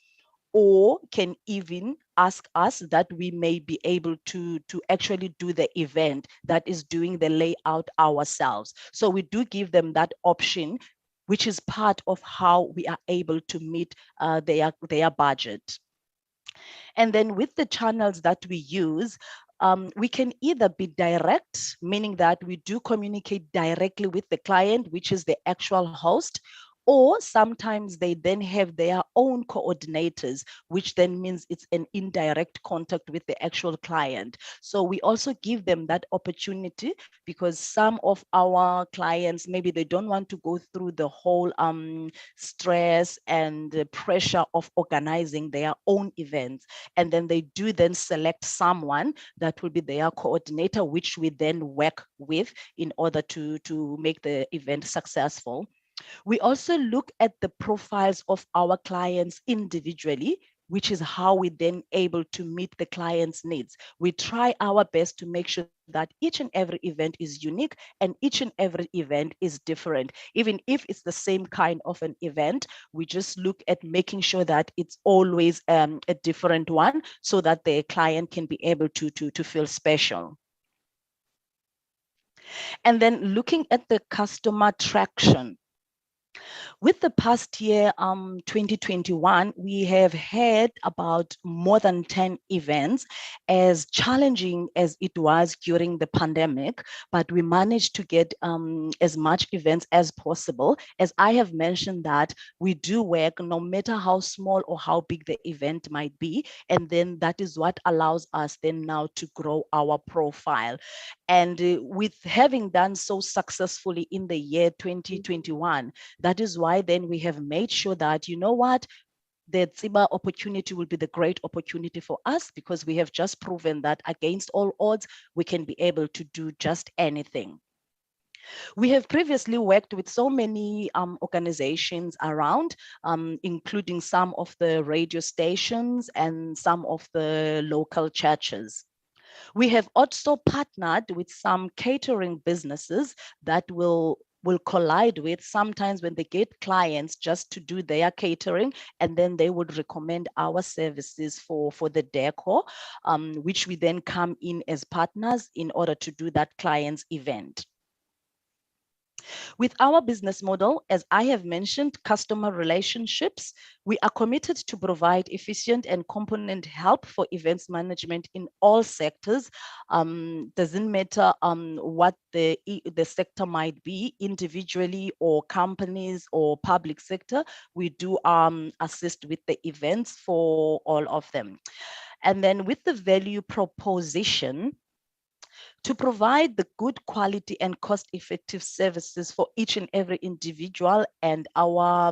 or can even ask us that we may be able to actually do the event that is doing the layout ourselves. So we do give them that option, which is part of how we are able to meet their budget. And then with the channels that we use, we can either be direct, meaning that we do communicate directly with the client, which is the actual host, or sometimes they then have their own coordinators, which then means it's an indirect contact with the actual client. So we also give them that opportunity, because some of our clients, maybe they don't want to go through the whole stress and the pressure of organizing their own events. And then they do then select someone that will be their coordinator, which we then work with in order to make the event successful. We also look at the profiles of our clients individually, which is how we then able to meet the client's needs. We try our best to make sure that each and every event is unique and each and every event is different. Even if it's the same kind of an event, we just look at making sure that it's always a different one so that the client can be able to feel special. And then looking at the customer traction. With the past year, 2021, we have had about more than 10 events, as challenging as it was during the pandemic, but we managed to get as much events as possible. As I have mentioned that we do work no matter how small or how big the event might be, and then that is what allows us then now to grow our profile. And with having done so successfully in the year 2021, that is why then we have made sure that, you know what, the TSIBA opportunity will be the great opportunity for us, because we have just proven that against all odds, we can be able to do just anything. We have previously worked with so many organizations around, including some of the radio stations and some of the local churches. We have also partnered with some catering businesses that will collide with sometimes when they get clients just to do their catering, and then they would recommend our services for the decor, which we then come in as partners in order to do that client's event. With our business model, as I have mentioned, customer relationships, we are committed to provide efficient and component help for events management in all sectors. Doesn't matter what the sector might be, individually or companies or public sector, we do assist with the events for all of them. And then with the value proposition, to provide the good quality and cost-effective services for each and every individual and our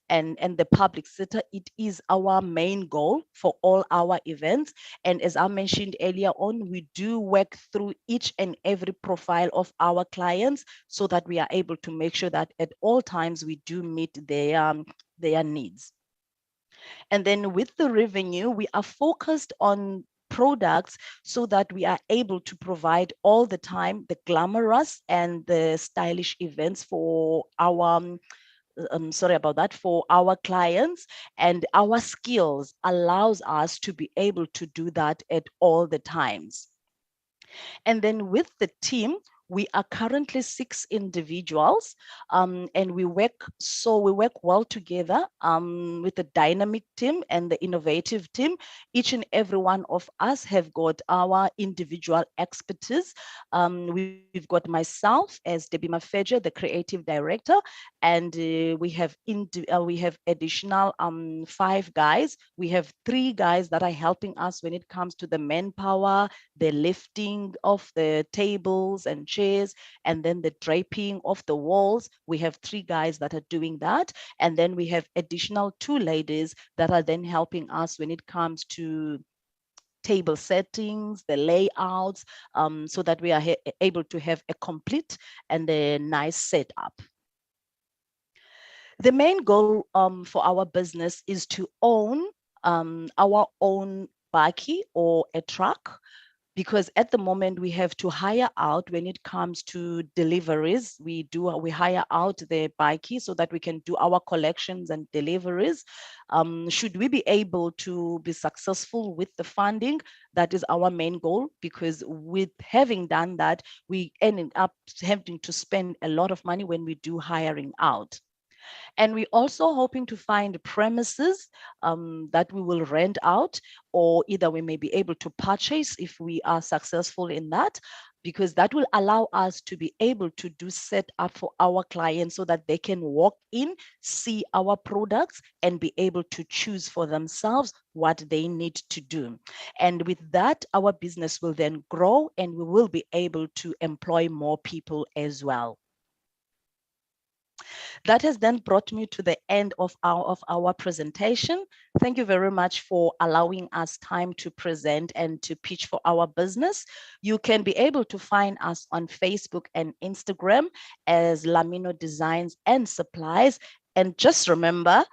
and the public sector, it is our main goal for all our events. And as I mentioned earlier on, we do work through each and every profile of our clients so that we are able to make sure that at all times we do meet their needs. And then with the revenue, we are focused on products so that we are able to provide all the time the glamorous and the stylish events for our sorry about that, for our clients, and our skills allows us to be able to do that at all the times. And then with the team, we are currently 6 individuals, and we work well together with the dynamic team and the innovative team. Each and every one of us have got our individual expertise. We've got myself as Debbie Mafeja, the creative director, and we have additional 5 guys. We have 3 guys that are helping us when it comes to the manpower, the lifting of the tables and chairs, and then the draping of the walls. We have 3 guys that are doing that. And then we have additional 2 ladies that are then helping us when it comes to table settings, the layouts, so that we are able to have a complete and a nice setup. The main goal for our business is to own our own bakkie or a truck, because at the moment we have to hire out when it comes to deliveries. We hire out the bakkie so that we can do our collections and deliveries. Should we be able to be successful with the funding, that is our main goal, because with having done that, we end up having to spend a lot of money when we do hiring out. And we're also hoping to find premises that we will rent out, or either we may be able to purchase if we are successful in that, because that will allow us to be able to do set up for our clients so that they can walk in, see our products, and be able to choose for themselves what they need to do. And with that, our business will then grow and we will be able to employ more people as well. That has then brought me to the end of our presentation. Thank you very much for allowing us time to present and to pitch for our business. You can be able to find us on Facebook and Instagram as Lamino Designs and Supplies. And just remember,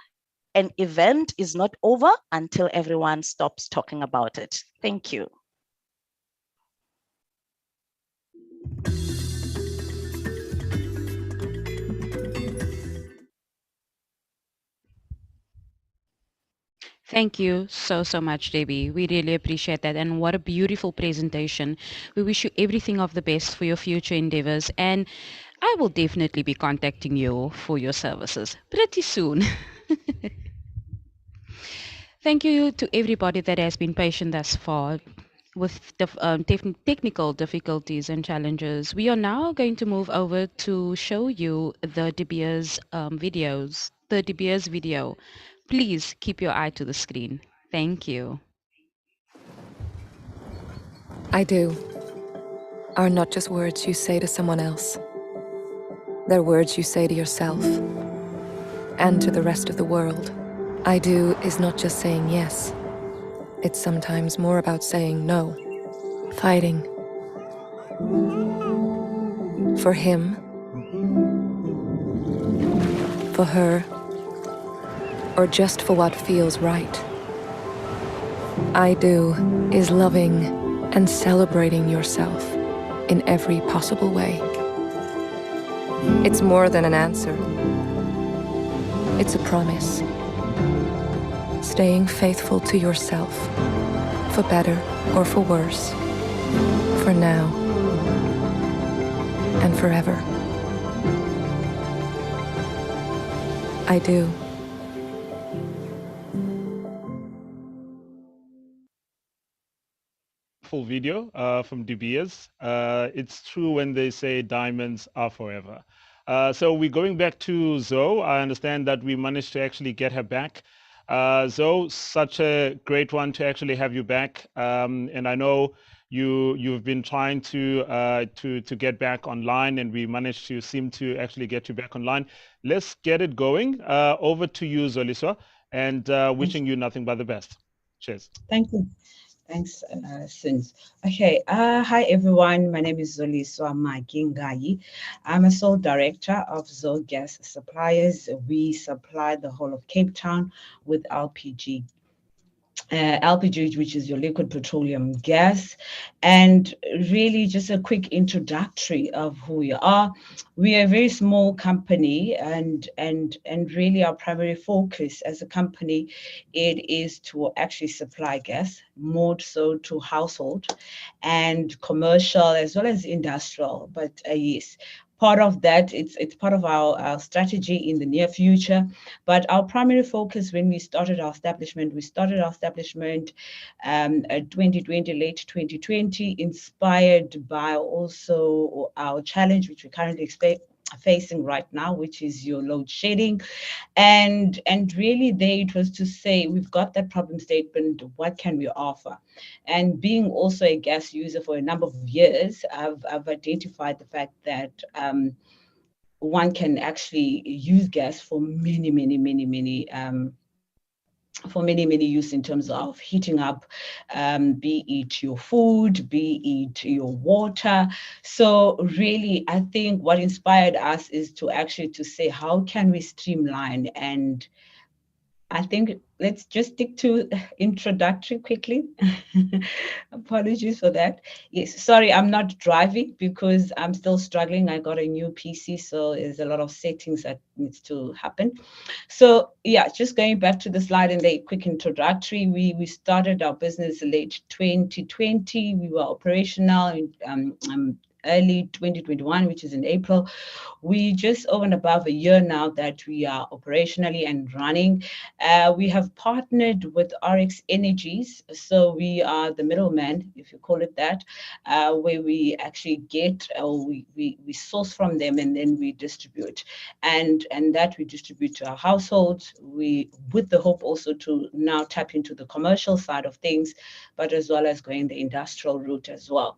an event is not over until everyone stops talking about it. Thank you. Thank you so much, Debbie. We really appreciate that. And what a beautiful presentation. We wish you everything of the best for your future endeavors. And I will definitely be contacting you for your services pretty soon. Thank you to everybody that has been patient thus far with the technical difficulties and challenges. We are now going to move over to show you the De Beers videos, the De Beers video. Please keep your eye to the screen. Thank you. I do are not just words you say to someone else. They're words you say to yourself and to the rest of the world. I do is not just saying yes. It's sometimes more about saying no, fighting. For him, for her, or just for what feels right. I do is loving and celebrating yourself in every possible way. It's more than an answer. It's a promise. Staying faithful to yourself, for better or for worse, for now and forever. I do. Full video from De Beers. It's true when they say diamonds are forever. So we're going back to Zoe. I understand that we managed to actually get her back. Zoe, such a great one to actually have you back. And I know you've been trying to get back online, and we managed to seem to actually get you back online. Let's get it going. Over to you, Zoliswa, and wishing you nothing but the best. Cheers. Thank you. Thanks, Sins. Okay, hi everyone. My name is Zoliswa Magingai. I'm a sole director of Zoe Gas Suppliers. We supply the whole of Cape Town with LPG. LPG, which is your liquid petroleum gas, and really just a quick introductory of who we are. We are a very small company, and really our primary focus as a company, it is to actually supply gas, more so to household and commercial as well as industrial. But yes, part of that, it's part of our strategy in the near future. But our primary focus when we started our establishment, at 2020, late 2020, inspired by also our challenge, which we currently facing right now, which is your load shedding. And really there it was to say, we've got that problem statement, what can we offer? And being also a gas user for a number of years, I've identified the fact that one can actually use gas for many use in terms of heating up, be it your food, be it your water. So really, I think what inspired us is to actually to say, how can we streamline? And I think let's just stick to introductory quickly. Apologies for that. Yes, sorry, I'm not driving because I'm still struggling. I got a new PC, so there's a lot of settings that needs to happen. So yeah, just going back to the slide and a quick introductory. We started our business late 2020. We were operational in early 2021, which is in April. We just over and above a year now that we are operationally and running. We have partnered with RX Energies, so we are the middleman, if you call it that, where we actually get, we source from them and then we distribute, and that we distribute to our households. We, with the hope also to now tap into the commercial side of things, but as well as going the industrial route as well.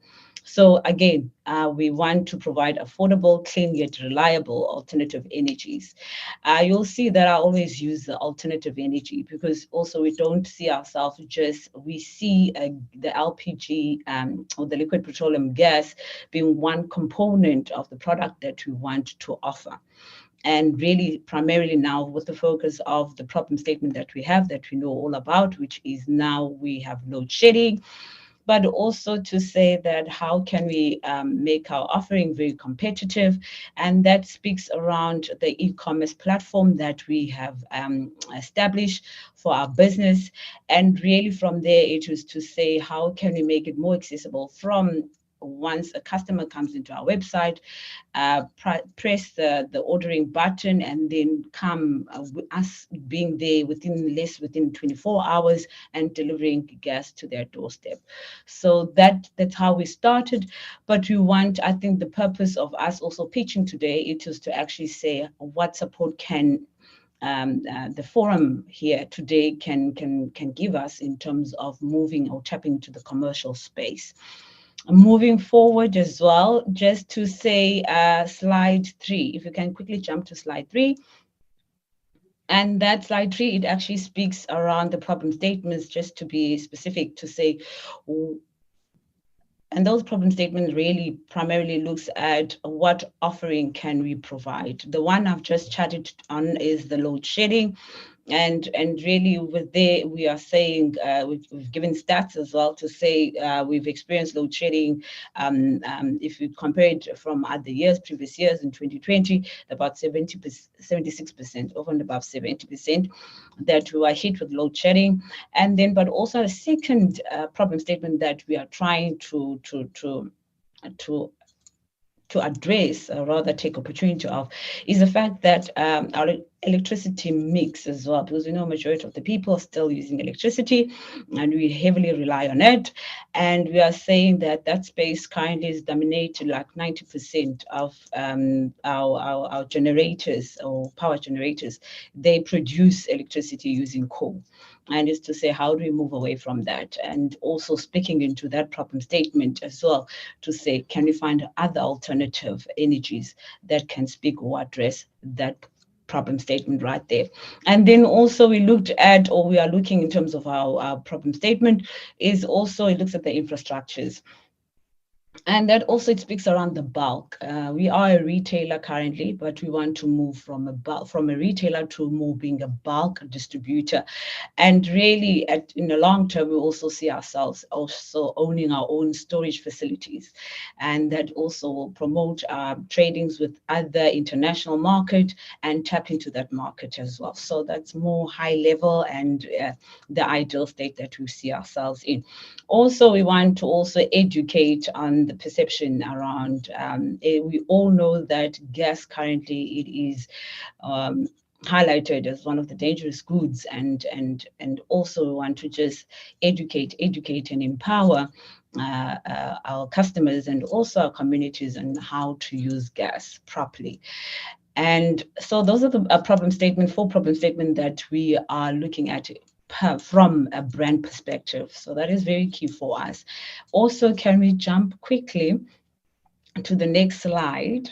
So again, we want to provide affordable, clean, yet reliable alternative energies. You'll see that I always use the alternative energy because also we don't see ourselves just, we see the LPG or the liquid petroleum gas being one component of the product that we want to offer. And really primarily now with the focus of the problem statement that we have, that we know all about, which is now we have load shedding, but also to say that how can we make our offering very competitive, and that speaks around the e-commerce platform that we have established for our business. And really from there it was to say, how can we make it more accessible from once a customer comes into our website, press the ordering button, and then come us being there within 24 hours and delivering gas to their doorstep. So that's how we started. But we want, I think the purpose of us also pitching today, it is to actually say what support can the forum here today can give us in terms of moving or tapping into the commercial space. Moving forward as well, just to say slide 3, if you can quickly jump to slide 3. And that slide 3, it actually speaks around the problem statements, just to be specific, to say, and those problem statements really primarily looks at what offering can we provide. The one I've just chatted on is the load shedding. And really with there, we are saying, we've given stats as well to say we've experienced load shedding. If you compare it from other years, previous years in 2020, about 76%, over and above 70%, that we were hit with load shedding. And then, but also a second problem statement that we are trying to address, or rather take opportunity of, is the fact that our electricity mix as well, because we know majority of the people are still using electricity and we heavily rely on it. And we are saying that that space currently is dominated, like 90% of our generators or power generators, they produce electricity using coal. And is to say, how do we move away from that? And also speaking into that problem statement as well, to say, can we find other alternative energies that can speak or address that problem statement right there? And then also we looked at, or we are looking in terms of our problem statement, is also it looks at the infrastructures. And that also it speaks around the bulk. We are a retailer currently, but we want to move from a retailer to more being a bulk distributor. And really, in the long term, we also see ourselves also owning our own storage facilities, and that also will promote tradings with other international market and tap into that market as well. So that's more high level and the ideal state that we see ourselves in. Also, we want to also educate on the perception around, we all know that gas currently, it is highlighted as one of the dangerous goods, and also we want to just educate and empower our customers and also our communities on how to use gas properly. And so those are the four problem statement that we are looking at from a brand perspective. So that is very key for us. Also, can we jump quickly to the next slide?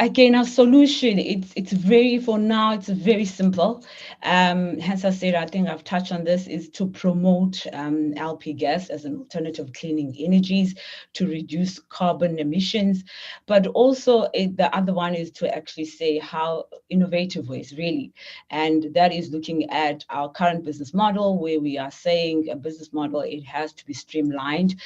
Again, our solution, it's very, for now, it's very simple. Hence I said, I think I've touched on this, is to promote LP gas as an alternative cleaning energies to reduce carbon emissions. But also the other one is to actually say how innovative ways, really. And that is looking at our current business model, where we are saying a business model, it has to be streamlined.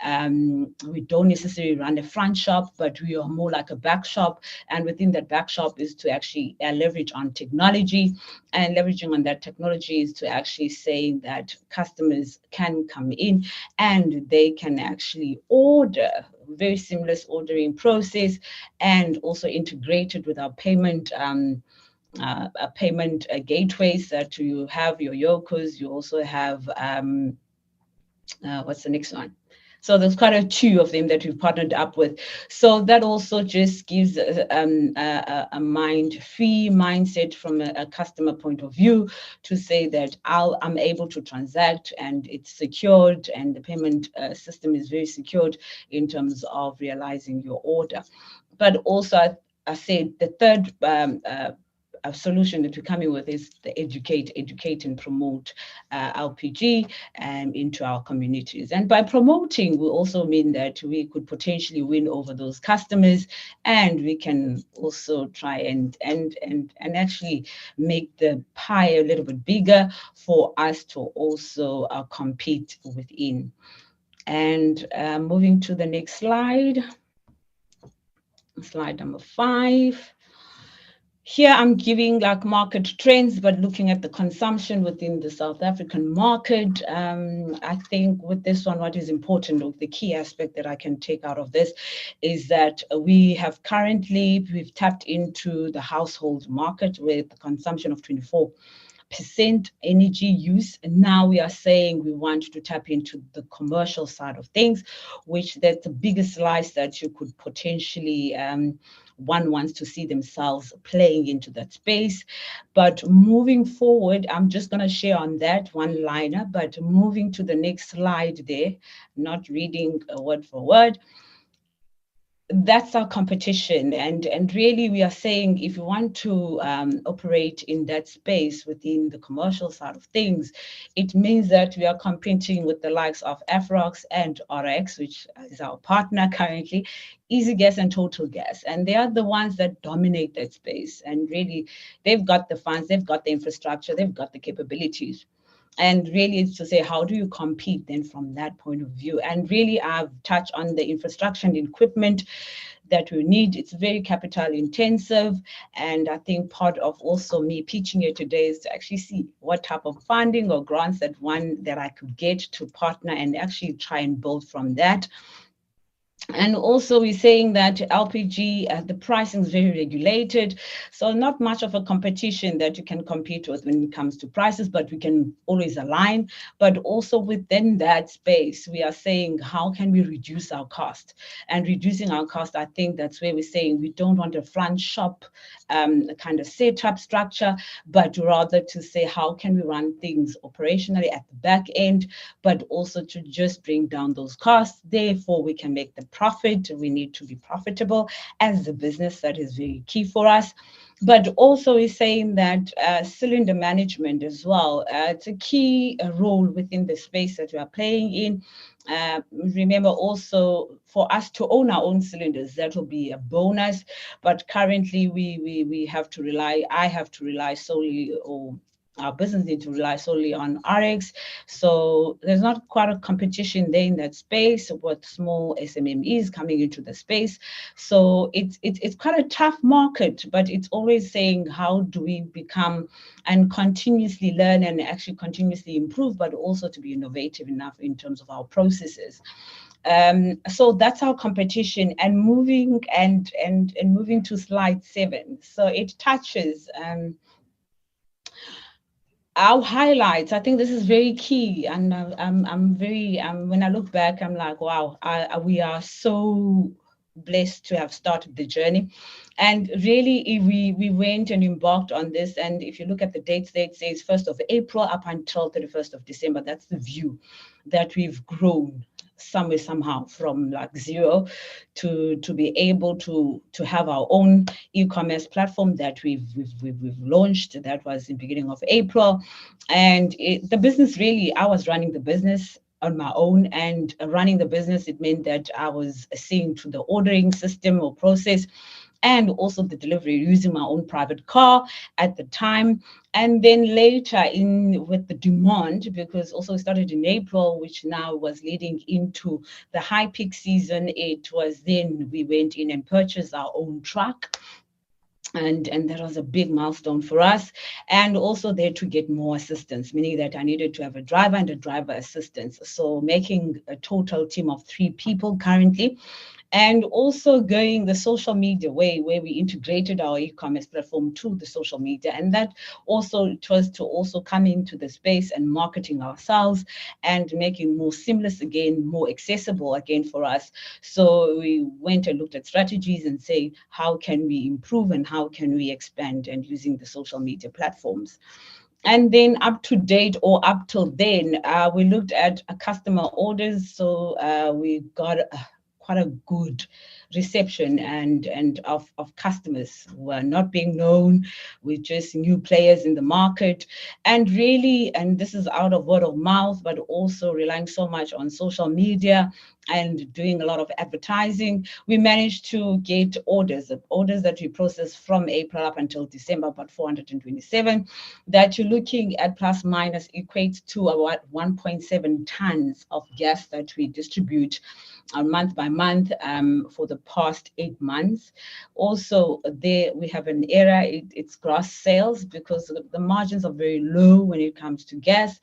We don't necessarily run a front shop, but we are more like a back shop. And within that back shop is to actually leverage on technology, and leveraging on that technology is to actually say that customers can come in and they can actually order, very seamless ordering process, and also integrated with our payment gateways, that you have your Yokos, you also have what's the next one? So there's quite a few of them that we've partnered up with. So that also just gives a mind-free mindset from a customer point of view, to say that I'm able to transact and it's secured, and the payment system is very secured in terms of realizing your order. But also, I said the third a solution that we're coming with is the educate and promote LPG into our communities. And by promoting, we also mean that we could potentially win over those customers, and we can also try and actually make the pie a little bit bigger for us to also compete within. And moving to the next slide number 5. Here I'm giving like market trends, but looking at the consumption within the South African market. I think with this one, what is important, or the key aspect that I can take out of this, is that we've tapped into the household market with the consumption of 24% energy use. And now we are saying we want to tap into the commercial side of things, which that's the biggest slice that you could potentially one wants to see themselves playing into that space. But moving forward, I'm just going to share on that one liner, but moving to the next slide there, not reading word for word. That's our competition, and really we are saying if you want to operate in that space within the commercial side of things, it means that we are competing with the likes of Afrox and RX, which is our partner currently, Easy Gas and Total Gas, and they are the ones that dominate that space. And really, they've got the funds, they've got the infrastructure, they've got the capabilities. And really, it's to say, how do you compete then from that point of view? And really, I've touched on the infrastructure and equipment that we need. It's very capital intensive. And I think part of also me pitching it today is to actually see what type of funding or grants that I could get to partner and actually try and build from that. And also we're saying that LPG, the pricing is very regulated. So not much of a competition that you can compete with when it comes to prices, but we can always align. But also within that space, we are saying, how can we reduce our cost? And reducing our cost, I think that's where we're saying we don't want a front shop kind of setup structure, but rather to say, how can we run things operationally at the back end, but also to just bring down those costs. Therefore, we can make the profit. We need to be profitable as a business. That is very key for us. But also is saying that cylinder management as well. It's a key role within the space that we are playing in. Remember also for us to own our own cylinders, that will be a bonus. But currently we have to rely, I have to rely solely, or our business needs to rely solely on RX. So there's not quite a competition there in that space with small SMMEs coming into the space. So it's quite a tough market, but it's always saying, how do we become and continuously learn and actually continuously improve, but also to be innovative enough in terms of our processes. So that's our competition. And moving moving to slide 7. So it touches our highlights. I think this is very key, and I'm very when I look back, I'm like, wow, we are so blessed to have started the journey. And really, we went and embarked on this. And if you look at the dates, it says 1st of April up until 31st of December. That's the view that we've grown somewhere, somehow, from like 0 to be able to have our own e-commerce platform that we've launched. That was in the beginning of April. And the business, really, I was running the business on my own, and running the business, it meant that I was seeing to the ordering system or process, and also the delivery using my own private car at the time. And then later with the demand, because also we started in April, which now was leading into the high peak season, it was then we went in and purchased our own truck. And that was a big milestone for us. And also there to get more assistance, meaning that I needed to have a driver and a driver assistance. So making a total team of 3 people currently. And also going the social media way, where we integrated our e-commerce platform to the social media. And that also, it was to also come into the space and marketing ourselves and making more seamless again, more accessible again for us. So we went and looked at strategies and say, how can we improve and how can we expand, and using the social media platforms. And then up to date, or up till then, we looked at customer orders. So we got quite a good reception and of customers who are not being known, with just new players in the market. And really, and this is out of word of mouth, but also relying so much on social media and doing a lot of advertising, we managed to get orders that we processed from April up until December, about 427, that you're looking at plus minus equates to about 1.7 tons of gas that we distribute month by month for the past 8 months. Also, there we have an error, it's gross sales, because the margins are very low when it comes to gas.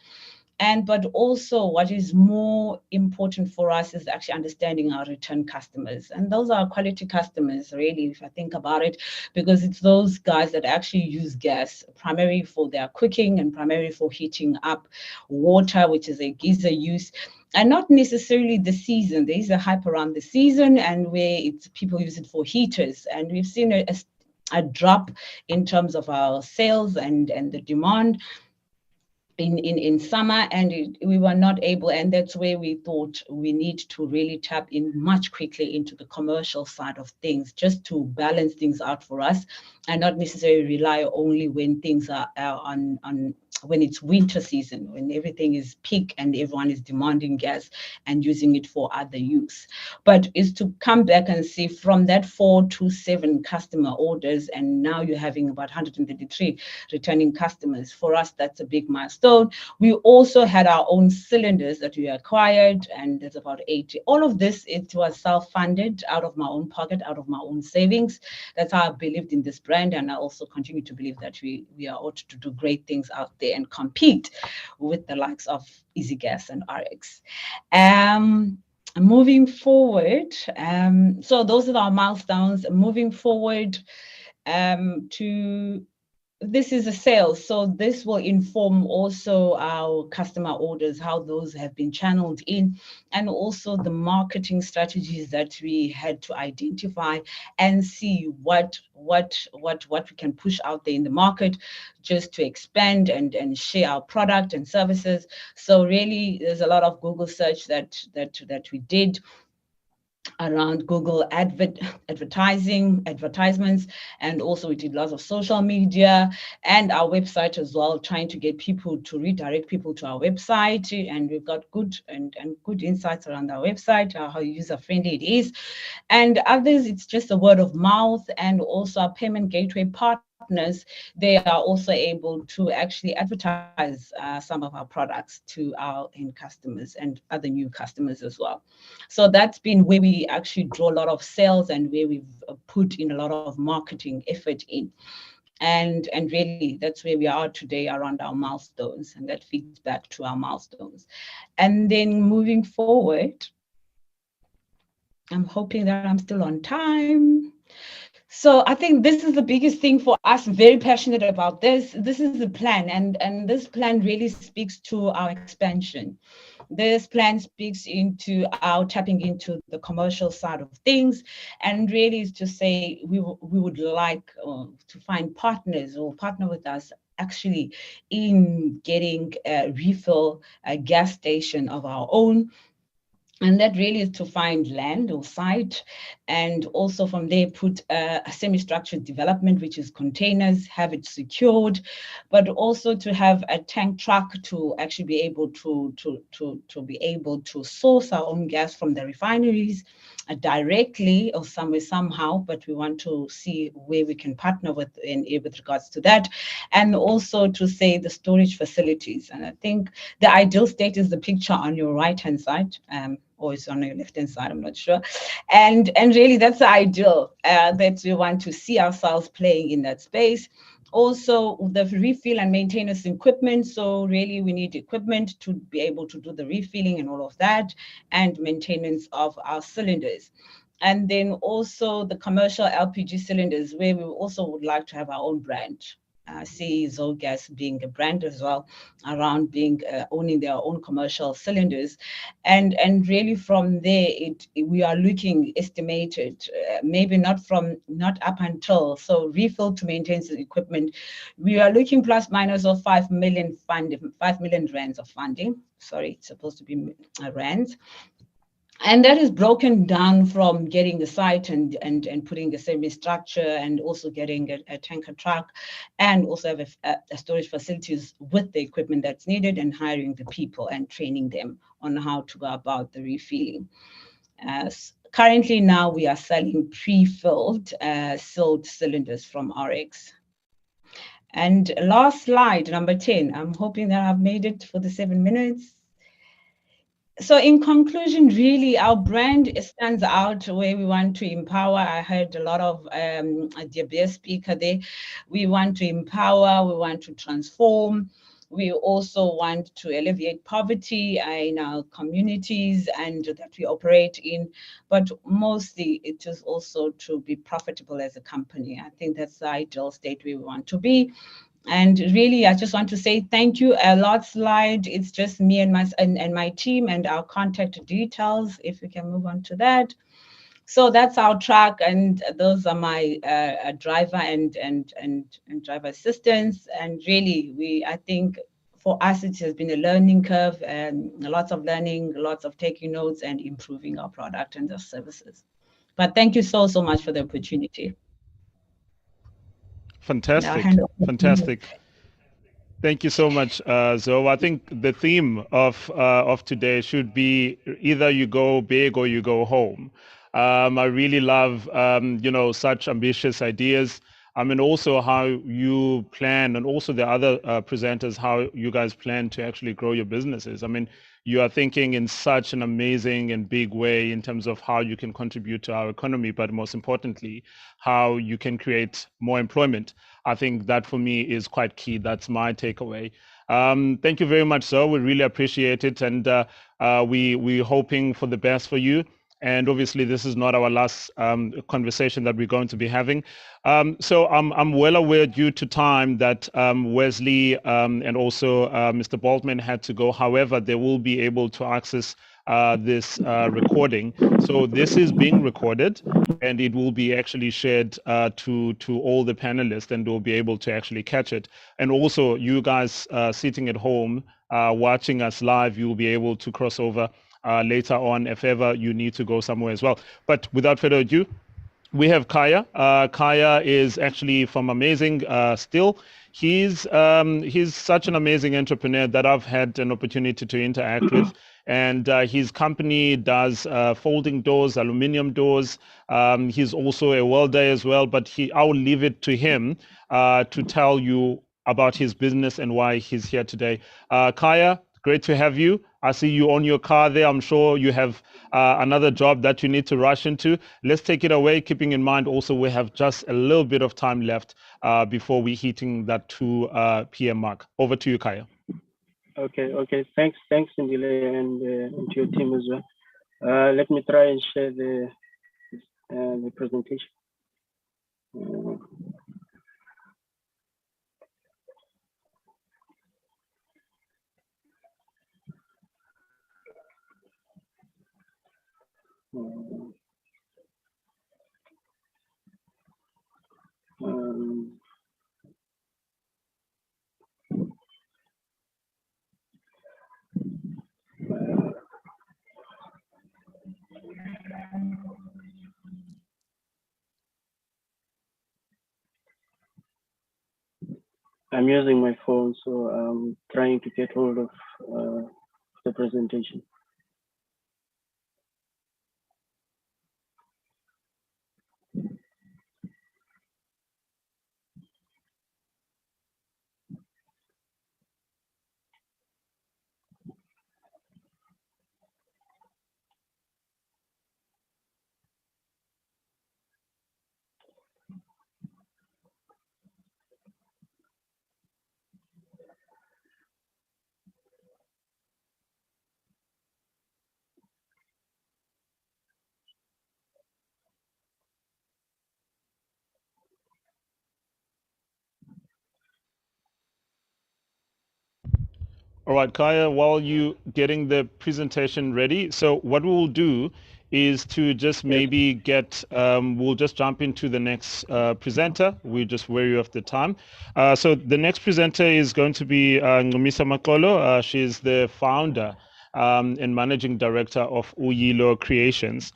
But also what is more important for us is actually understanding our return customers. And those are quality customers, really, if I think about it, because it's those guys that actually use gas primarily for their cooking and primarily for heating up water, which is a geyser use. And not necessarily the season. There is a hype around the season, and where people use it for heaters. And we've seen a drop in terms of our sales and the demand in summer, and we were not able, and that's where we thought we need to really tap in much quickly into the commercial side of things, just to balance things out for us, and not necessarily rely only when things are on when it's winter season, when everything is peak and everyone is demanding gas and using it for other use. But is to come back and see from that 427 customer orders, and now you're having about 133 returning customers. For us, that's a big milestone. We also had our own cylinders that we acquired, and there's about 80. All of this, it was self-funded out of my own pocket, out of my own savings. That's how I believed in this brand, and I also continue to believe that we are ought to do great things out there and compete with the likes of Easy Gas and RX. Moving forward, so those are our milestones. Moving forward to this is a sales, so this will inform also our customer orders, how those have been channeled in, and also the marketing strategies that we had to identify and see what we can push out there in the market, just to expand and share our product and services. So really, there's a lot of Google search that we did. around Google advertisements, and also we did lots of social media and our website as well, trying to get people to redirect people to our website. And we've got good good insights around our website, how user-friendly it is. And others, it's just a word of mouth, and also our payment gateway partners, they are also able to actually advertise some of our products to our end customers and other new customers as well. So that's been where we actually draw a lot of sales and where we've put in a lot of marketing effort in. And really, that's where we are today around our milestones, and that feeds back to our milestones. And then moving forward, I'm hoping that I'm still on time. So I think this is the biggest thing for us, very passionate about this. This is the plan, and this plan really speaks to our expansion. This plan speaks into our tapping into the commercial side of things, and really is to say we would like to find partners or partner with us actually in getting a refill a gas station of our own. And that really is to find land or site, and also from there put a semi-structured development, which is containers, have it secured, but also to have a tank truck to actually be able to be able to source our own gas from the refineries directly or somewhere somehow. But we want to see where we can partner with with regards to that, and also to say the storage facilities. And I think the ideal state is the picture on your right hand side. Or it's on your left-hand side, I'm not sure. And really that's the ideal that we want to see ourselves playing in that space. Also, the refill and maintenance equipment. So really we need equipment to be able to do the refilling and all of that, and maintenance of our cylinders. And then also the commercial LPG cylinders, where we also would like to have our own brand. See Zogas being a brand as well, around being owning their own commercial cylinders, and really from there we are looking estimated maybe not up until, so refill to maintain the equipment, we are looking plus minus of 5 million rands of funding. Sorry, it's supposed to be rands. And that is broken down from getting the site and putting the semi-structure, and also getting a tanker truck, and also have a storage facilities with the equipment that's needed, and hiring the people and training them on how to go about the refilling. Currently now we are selling pre-filled sealed cylinders from RX. And last slide, number 10. I'm hoping that I've made it for the 7 minutes. So in conclusion, really, our brand stands out where we want to empower. I heard a lot of the beer speaker there. We want to empower, we want to transform. We also want to alleviate poverty in our communities and that we operate in, but mostly it is also to be profitable as a company. I think that's the ideal state where we want to be. And really, I just want to say thank you. A lot slide. It's just me and my team, and our contact details. If we can move on to that. So that's our truck, and those are my driver and driver assistants. And really, I think for us it has been a learning curve, and lots of learning, lots of taking notes, and improving our product and the services. But thank you so much for the opportunity. Fantastic. Thank you so much, Zoe. I think the theme of today should be either you go big or you go home. I really love such ambitious ideas. I mean, also how you plan, and also the other presenters, how you guys plan to actually grow your businesses. I mean, you are thinking in such an amazing and big way in terms of how you can contribute to our economy, but most importantly, how you can create more employment. I think that for me is quite key. That's my takeaway. Thank you very much, sir. We really appreciate it, and we're hoping for the best for you. And obviously, this is not our last conversation that we're going to be having. So I'm well aware, due to time, that Wesley and also Mr. Boltman had to go. However, they will be able to access this recording. So this is being recorded, and it will be actually shared to all the panelists, and they'll be able to actually catch it. And also, you guys sitting at home watching us live, you'll be able to cross over later on if ever you need to go somewhere as well. But without further ado, we have Kaya. Kaya is actually from Amazing Still. He's such an amazing entrepreneur that I've had an opportunity to interact with. And his company does folding doors, aluminium doors. He's also a welder as well, but I will leave it to him to tell you about his business and why he's here today. Kaya, great to have you. I see you on your car there. I'm sure you have another job that you need to rush into. Let's take it away, keeping in mind also we have just a little bit of time left before we're hitting that 2 p.m. mark. Over to you, Kaya. Okay. Thanks, Ndile, and to your team as well. Let me try and share the presentation. I'm using my phone, so I'm trying to get hold of the presentation. All right, Kaya, while you getting the presentation ready, so what we will do is to just maybe we'll just jump into the next presenter. We're just wary of the time. So the next presenter is going to be Ngumisa Makolo. She's the founder and managing director of Uyilo Creations,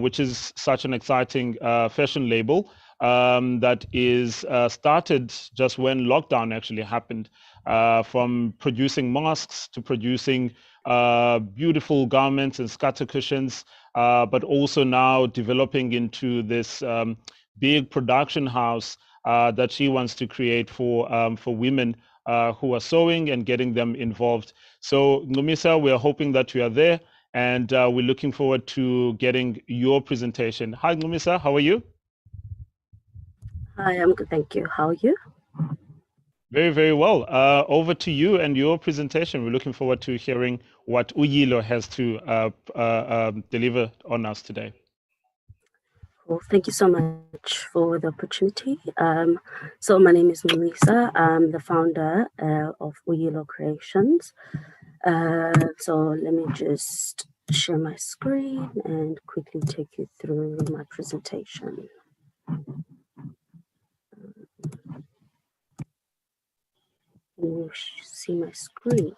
which is such an exciting fashion label that is started just when lockdown actually happened. From producing masks to producing beautiful garments and scatter cushions, but also now developing into this big production house that she wants to create for women who are sewing and getting them involved. So Ngumisa, we're hoping that you are there, and we're looking forward to getting your presentation. Hi Ngumisa, how are you? Hi, I'm good, thank you. How are you? Very, very well. Over to you and your presentation. We're looking forward to hearing what Uyilo has to deliver on us today. Well, thank you so much for the opportunity. So my name is Melissa. I'm the founder of Uyilo Creations. So let me just share my screen and quickly take you through my presentation. You see my screen.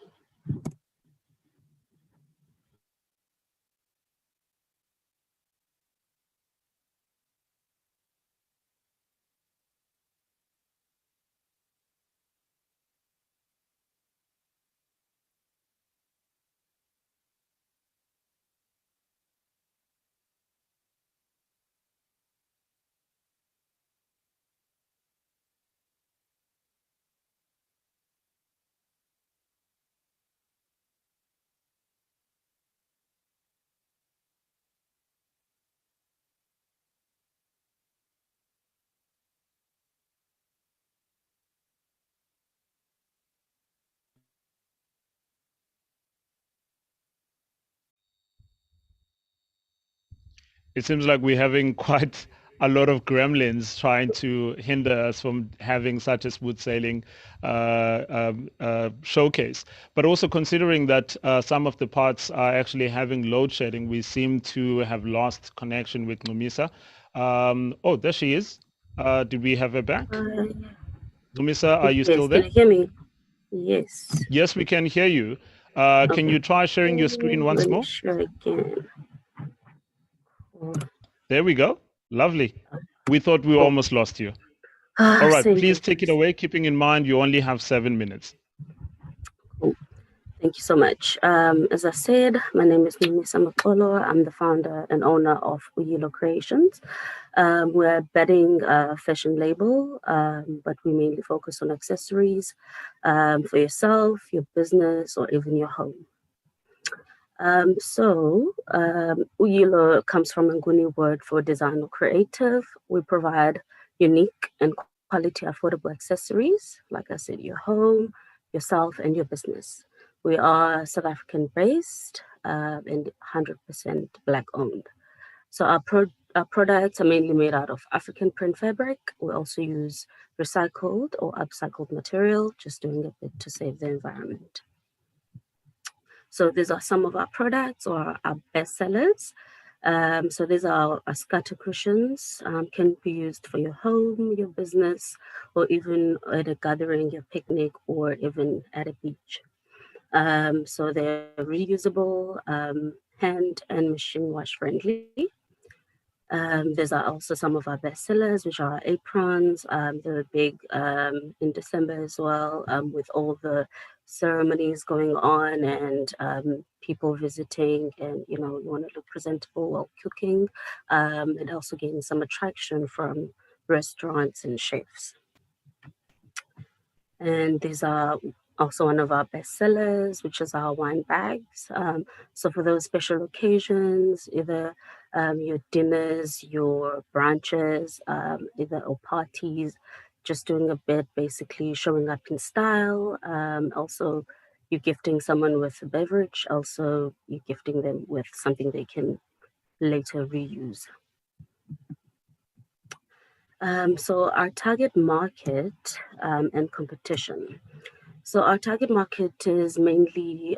It seems like we're having quite a lot of gremlins trying to hinder us from having such a smooth sailing showcase. But also considering that some of the parts are actually having load shedding, we seem to have lost connection with Ngumisa. Oh, there she is. Did we have her back? Ngumisa, are you still there? Can you hear me? Yes. Yes, we can hear you. Can you try sharing your screen once Let me more? share again. There we go. Lovely. We thought we almost lost you. Ah, All right, same please here. take it away, keeping in mind you only have 7 minutes. Cool. Thank you so much. As I said, my name is Nomisa Makolo. I'm the founder and owner of Uyilo Creations. We're a bedding fashion label, but we mainly focus on accessories for yourself, your business, or even your home. Uyilo comes from a Nguni word for design or creative. We provide unique and quality affordable accessories, like I said, your home, yourself, and your business. We are South African based and 100% Black owned. So our products are mainly made out of African print fabric. We also use recycled or upcycled material, just doing a bit to save the environment. So these are some of our products or our best sellers. So these are our scatter cushions, can be used for your home, your business, or even at a gathering, your picnic, or even at a beach. So they're reusable, hand and machine wash friendly. These are also some of our best sellers, which are our aprons. They're big in December as well, with all the ceremonies going on and people visiting, and you want to look presentable while cooking. It also gains some attraction from restaurants and chefs. And these are also one of our best sellers, which is our wine bags. So for those special occasions, either your dinners, your brunches, or parties, just doing a bit, basically showing up in style. Also, you're gifting someone with a beverage. Also, you're gifting them with something they can later reuse. So our target market and competition. So our target market is mainly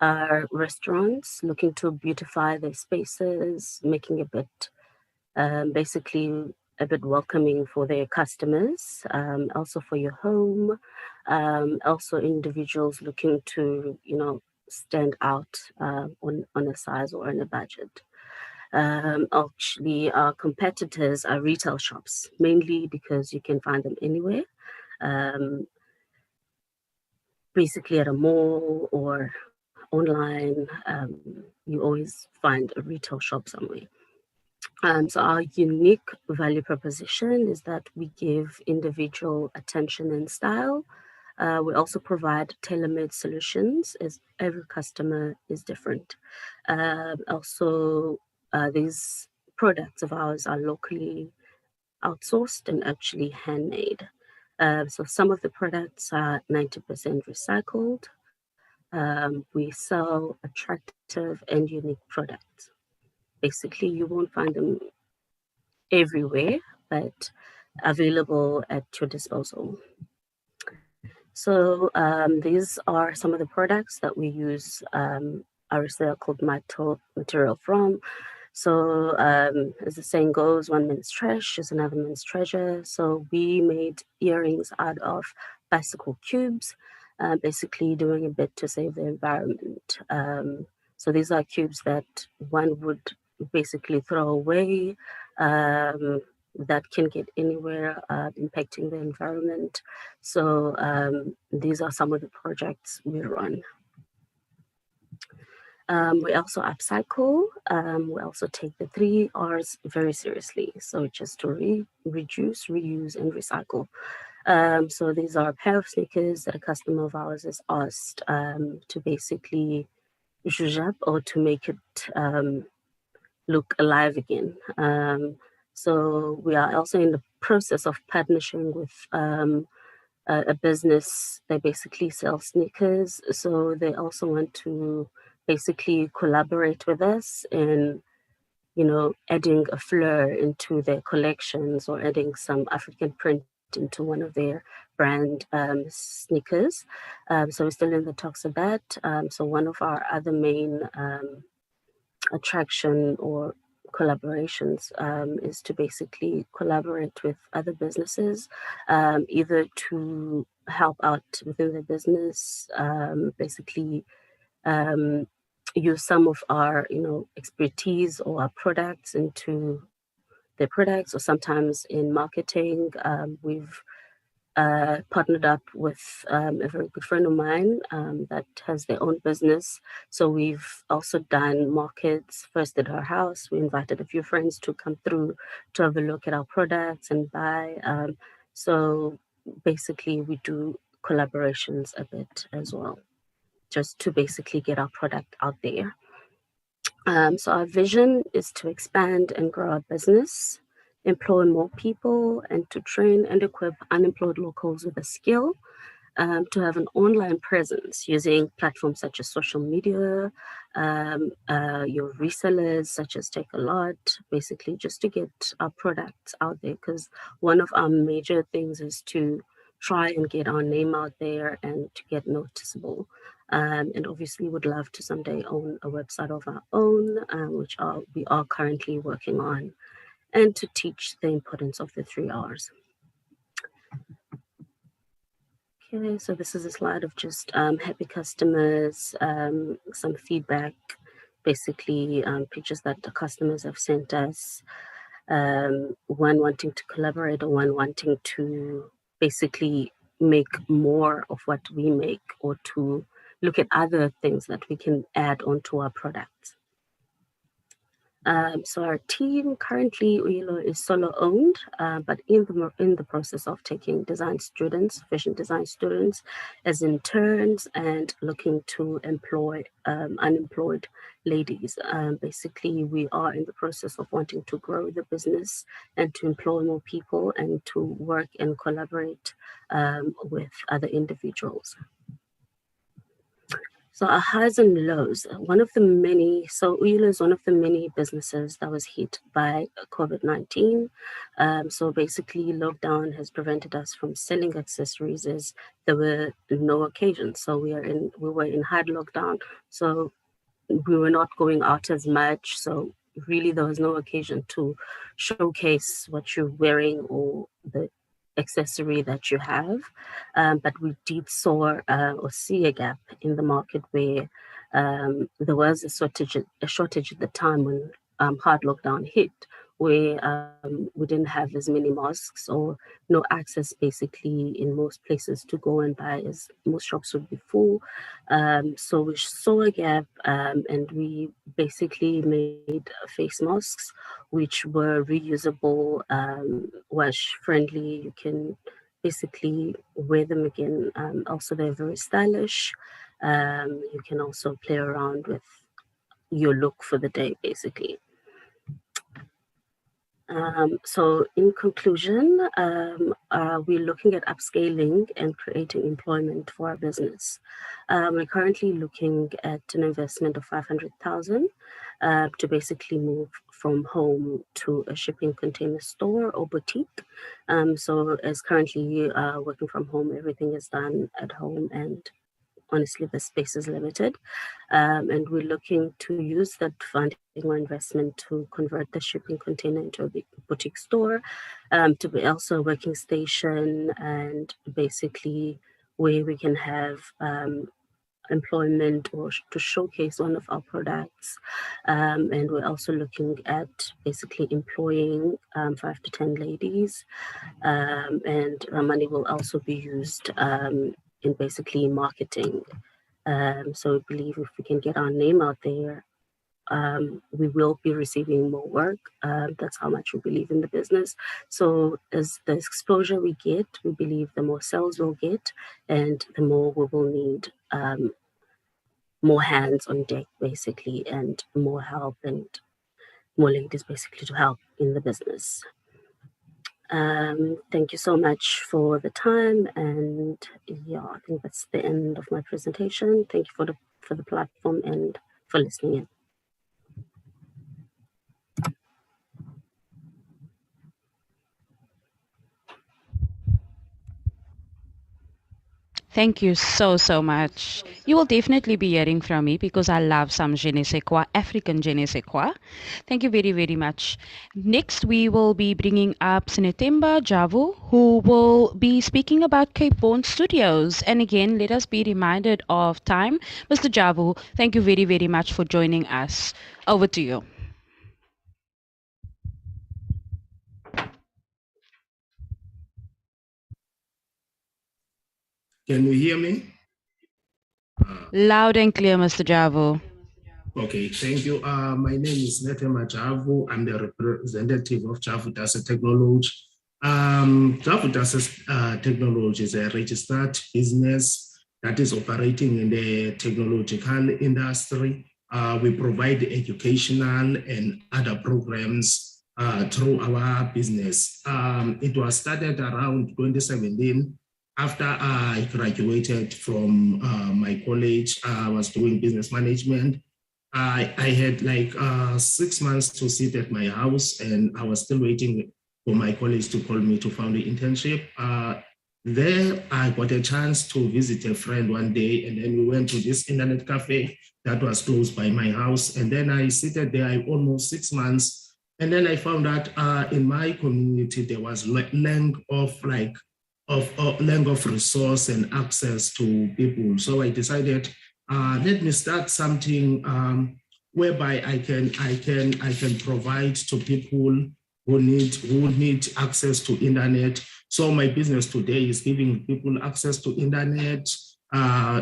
our restaurants looking to beautify their spaces, making a bit, basically a bit welcoming for their customers, also for your home, also individuals looking to, stand out on a size or on a budget. Actually, our competitors are retail shops, mainly because you can find them anywhere. Basically at a mall or online, you always find a retail shop somewhere. So our unique value proposition is that we give individual attention and style. We also provide tailor-made solutions, as every customer is different. Also, these products of ours are locally outsourced and actually handmade. So some of the products are 90% recycled. We sell attractive and unique products. Basically, you won't find them everywhere, but available at your disposal. So these are some of the products that we use our recycled material from. So as the saying goes, one man's trash is another man's treasure. So we made earrings out of bicycle cubes, basically doing a bit to save the environment. So these are cubes that one would basically throw away, that can get anywhere, impacting the environment. So these are some of the projects we run. We also upcycle. We also take the 3 R's very seriously. So just to reduce, reuse, and recycle. So these are a pair of sneakers that a customer of ours has asked to basically zhuzh up or to make it look alive again. So we are also in the process of partnering with a business that basically sells sneakers. So they also want to basically collaborate with us in, adding a fleur into their collections or adding some African print into one of their brand sneakers. So we're still in the talks of that. So one of our other main attraction or collaborations is to basically collaborate with other businesses, either to help out within the business, basically use some of our, expertise or our products into their products, or sometimes in marketing. We've partnered up with a very good friend of mine that has their own business. So we've also done markets first at her house. We invited a few friends to come through to have a look at our products and buy. So basically, we do collaborations a bit as well, just to basically get our product out there. So our vision is to expand and grow our business, employ more people, and to train and equip unemployed locals with a skill, to have an online presence using platforms such as social media, your resellers such as Take a Lot, basically just to get our products out there. Because one of our major things is to try and get our name out there and to get noticeable. And obviously would love to someday own a website of our own, which we are currently working on, and to teach the importance of the 3 R's. Okay, so this is a slide of just happy customers, some feedback, basically pictures that the customers have sent us, one wanting to collaborate or one wanting to basically make more of what we make, or to look at other things that we can add onto our products. So our team currently, Uyilo, is solo owned, but in the process of taking design students, fashion design students, as interns, and looking to employ unemployed ladies. Basically, we are in the process of wanting to grow the business and to employ more people and to work and collaborate with other individuals. So our highs and lows, Uyilo is one of the many businesses that was hit by COVID-19. So basically lockdown has prevented us from selling accessories as there were no occasions. So we were in hard lockdown. So we were not going out as much. So really there was no occasion to showcase what you're wearing or the accessory that you have, but we did or see a gap in the market where there was a shortage at the time when hard lockdown hit, where we didn't have as many masks or no access basically in most places to go and buy, as most shops would be full. So we saw a gap, and we basically made face masks which were reusable, wash friendly. You can basically wear them again. Also, they're very stylish. You can also play around with your look for the day, basically. So in conclusion, we're looking at upscaling and creating employment for our business. We're currently looking at an investment of 500,000 to basically move from home to a shipping container store or boutique. So as currently working from home, everything is done at home, and honestly, the space is limited. And we're looking to use that funding or investment to convert the shipping container into a big boutique store, to be also a working station, and basically where we can have employment or to showcase one of our products. And we're also looking at basically employing 5 to 10 ladies, and money will also be used in basically marketing. So we believe if we can get our name out there, we will be receiving more work. That's how much we believe in the business. So as the exposure we get, we believe the more sales we'll get, and the more we will need more hands on deck, basically, and more help and more ladies, basically, to help in the business. Thank you so much for the time, and yeah, I think that's the end of my presentation. Thank you for the platform and for listening in. Thank you so, so much. You will definitely be hearing from me because I love some je ne sais quoi, African je ne sais quoi. Thank you very, very much. Next, we will be bringing up Sinetemba Javu, who will be speaking about Cape Born Studios. And again, let us be reminded of time. Mr. Javu, thank you very, very much for joining us. Over to you. Can you hear me? Loud and clear, Mr. Javu. Okay, thank you. My name is Netema Javu. I'm the representative of Javu Dasa Technology. Javu Dasa Technology is a registered business that is operating in the technological industry. We provide educational and other programs through our business. It was started around 2017. After I graduated from my college, I was doing business management. I had like 6 months to sit at my house, and I was still waiting for my college to call me to found the internship. There, I got a chance to visit a friend one day, and then we went to this internet cafe that was close by my house. And then I sat there almost 6 months. And then I found out in my community, there was lack of resource and access to people. So I decided, let me start something whereby I can provide to people who need access to internet. So my business today is giving people access to internet,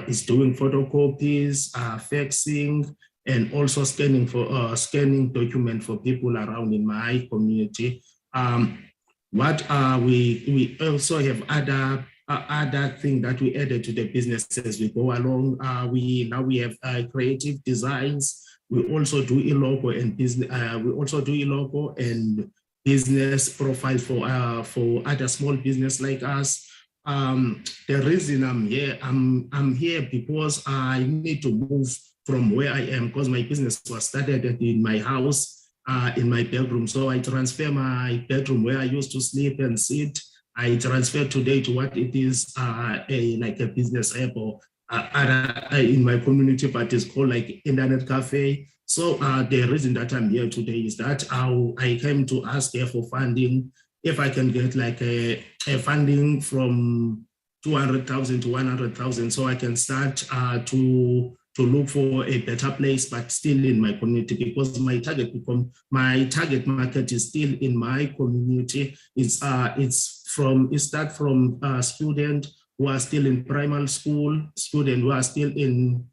is doing photocopies, faxing, and also scanning document for people around in my community. We also have other thing that we added to the business as we go along. We have creative designs. We also do a logo and business. We also do a logo and business profile for other small business like us. The reason I'm here because I need to move from where I am, because my business was started in my house. In my bedroom. So I transfer my bedroom where I used to sleep and sit. I transfer today to what it is like a business app or in my community, but it's called like internet cafe. So the reason that I'm here today is that I came to ask here for funding. If I can get like a funding from 200,000 to 100,000, so I can start to look for a better place, but still in my community, because my target market is still in my community. It starts from students who are still in primary school, students who are still in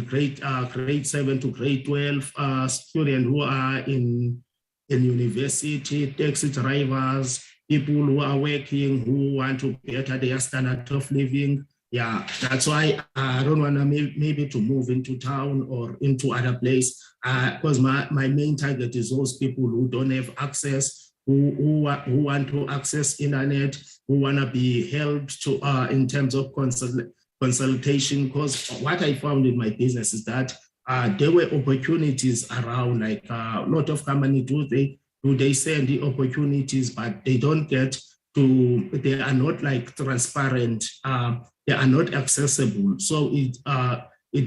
grade 7 to grade 12, students who are in university, taxi drivers, people who are working, who want to better their standard of living. Yeah, that's why I don't want to maybe to move into town or into other place, because my main target is those people who don't have access, who want to access internet, who want to be helped to in terms of consultation. Because what I found in my business is that there were opportunities around, like a lot of companies they send the opportunities, but they don't get to, they are not like transparent. They are not accessible. So it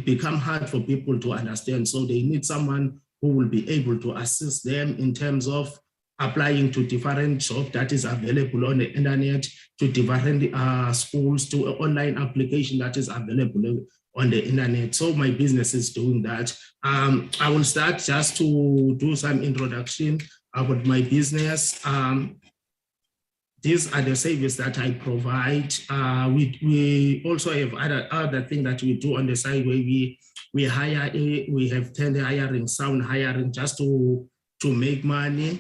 becomes hard for people to understand. So they need someone who will be able to assist them in terms of applying to different jobs that is available on the internet, to different schools, to online application that is available on the internet. So my business is doing that. I will start just to do some introduction about my business. These are the services that I provide. We also have other things that we do on the side where we hire, we have tender hiring, sound hiring, just to make money.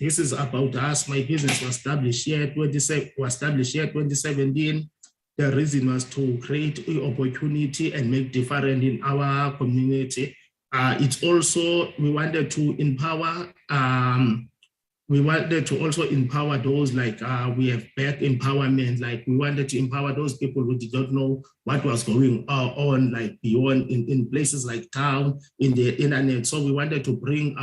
This is about us. My business was established here 2017. The reason was to create an opportunity and make difference in our community. It's also, we wanted to empower also empower those, like we have back empowerment, like we wanted to empower those people who did not know what was going on, like beyond in places like town, in the internet. So we wanted to bring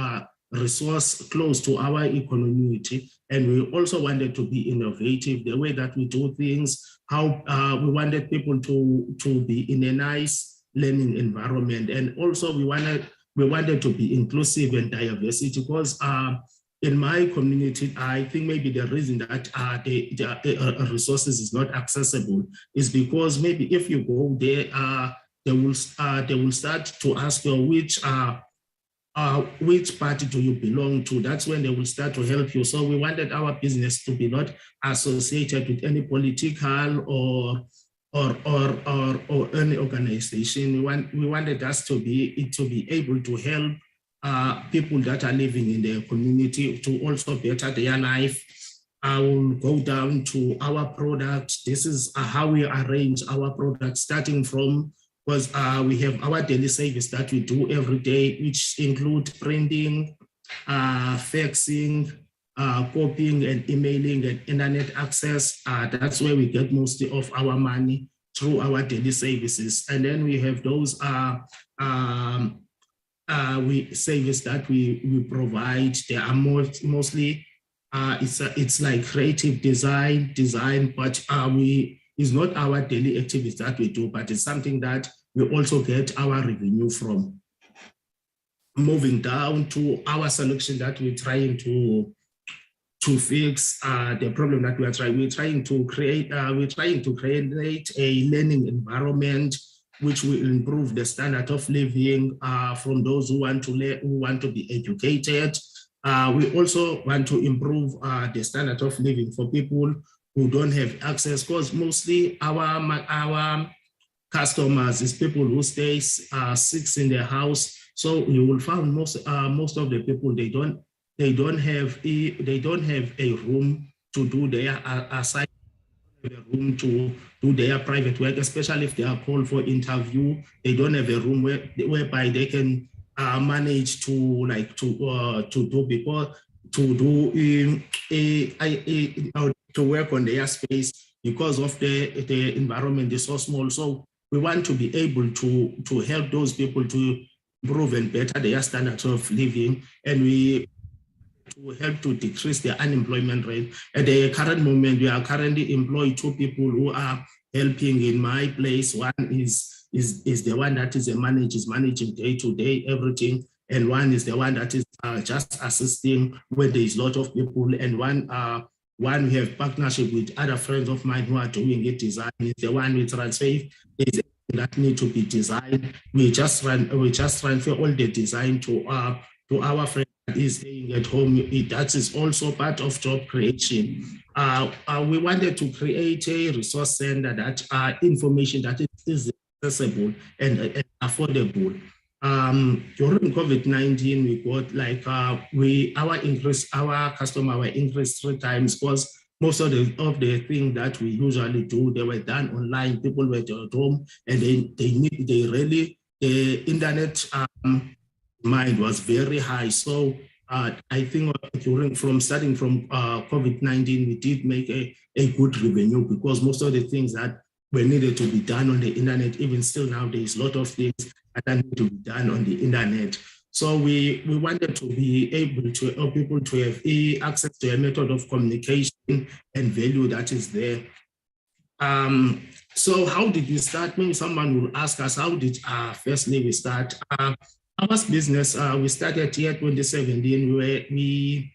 resource close to our economy. And we also wanted to be innovative, the way that we do things, how we wanted people to be in a nice learning environment. And also we wanted to be inclusive and diversity, because in my community, I think maybe the reason that the resources is not accessible is because maybe if you go there, they will start to ask you which party do you belong to. That's when they will start to help you. So we wanted our business to be not associated with any political or any organization. We wanted us to be able to help people that are living in their community to also better their life. I will go down to our product. This is how we arrange our product, starting from, because we have our daily service that we do every day, which include printing, faxing, copying and emailing and internet access. That's where we get most of our money, through our daily services. And then we have those service that we provide. They are mostly it's like creative design, but it's not our daily activities that we do, but it's something that we also get our revenue from. Moving down to our solution that we're trying to fix the problem that we're trying to create a learning environment which will improve the standard of living from those who want to be educated. We also want to improve the standard of living for people who don't have access, because mostly our customers is people who stay 6 in their house. So you will find most of the people, they don't have a room to do their assignment, a room to do their private work, especially if they are called for interview. They don't have a room whereby they can manage to work on their space, because of the environment is so small. So we want to be able to help those people to improve and better their standards of living, and we to help to decrease the unemployment rate. At the current moment, we are currently employed 2 people who are helping in my place. One is the one that is managing day-to-day everything, and one is the one that is just assisting when there is a lot of people, and one we have partnership with other friends of mine who are doing it design. It's the one we transfer that need to be designed. We just transfer all the design to our friend that is staying at home. That is also part of job creation. We wanted to create a resource center that information that is accessible and affordable. During COVID-19, we got our customer were increased 3 times, because most of the things that we usually do, they were done online. People were at home, and the internet demand was very high. So I think starting from COVID-19, we did make a good revenue, because most of the things that were needed to be done on the internet, even still now, there is a lot of things that need to be done on the internet. So we wanted to be able to help people to have access to a method of communication and value that is there. So how did we start? Maybe someone will ask us, how did firstly we start? Our business, we started here 2017, where we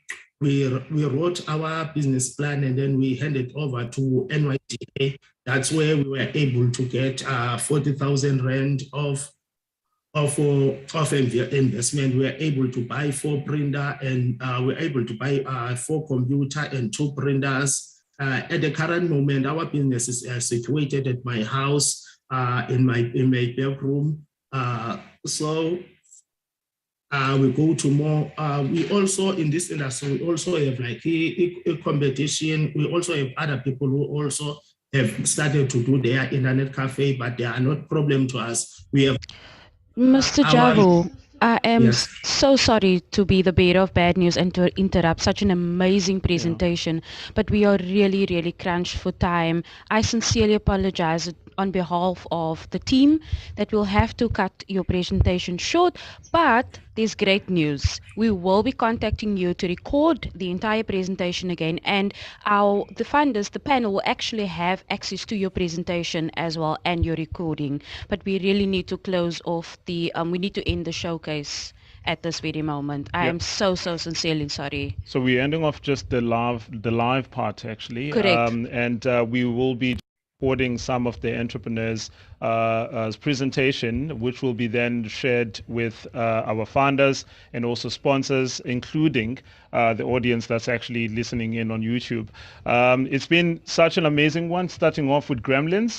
wrote our business plan, and then we handed over to NYDA. That's where we were able to get 40,000 Rand of investment. We were able to buy 4 printer, and we were able to buy 4 computer and 2 printers. At the current moment, our business is situated at my house, in my bedroom. So we go to more. We also, in this industry, we also have like a competition. We also have other people who also have started to do their internet cafe, but they are not problem to us. We have Mr. Javu, I am so sorry to be the bearer of bad news and to interrupt such an amazing presentation, but we are really, really crunched for time. I sincerely apologize on behalf of the team that we'll have to cut your presentation short, but there's great news. We will be contacting you to record the entire presentation again, and the funders, the panel, will actually have access to your presentation as well and your recording. But we really need to close off we need to end the showcase at this very moment. I am so sincerely sorry. So we're ending off just the live part actually. Correct. And we will be recording some of the entrepreneurs' presentation, which will be then shared with our founders and also sponsors, including the audience that's actually listening in on YouTube. It's been such an amazing one, starting off with Gremlins,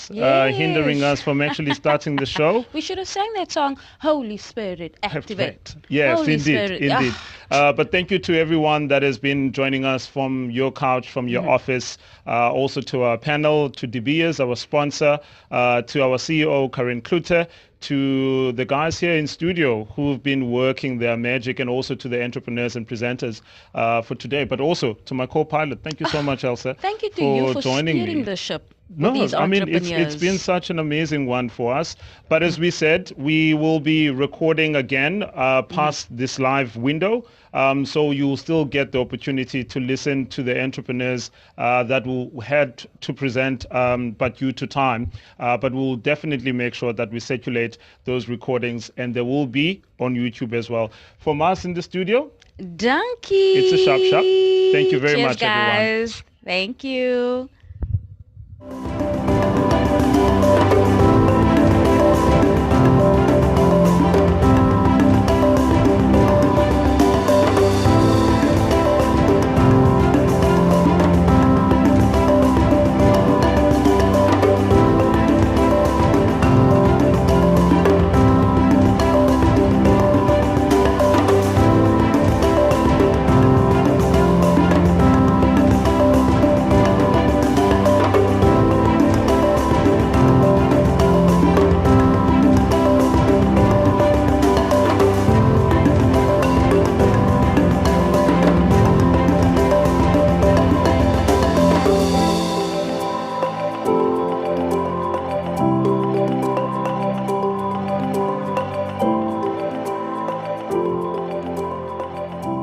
hindering us from actually starting the show. We should have sang that song, Holy Spirit, Activate. Yes, Holy indeed, Spirit. indeed. But thank you to everyone that has been joining us from your couch, from your office, also to our panel, to De Beers, our sponsor, to our CEO, Karin Klute, to the guys here in studio who've been working their magic, and also to the entrepreneurs and presenters for today, but also to my co-pilot. Thank you so much, Elsa. Thank you to you for joining steering me. the ship. No, these I mean, it's been such an amazing one for us. But as we said, we will be recording again past this live window. So you'll still get the opportunity to listen to the entrepreneurs that will had to present, but due to time. But we'll definitely make sure that we circulate those recordings, and they will be on YouTube as well. From us in the studio, Donkey. it's a sharp. Thank you very Cheers, much, everyone. guys. Thank you.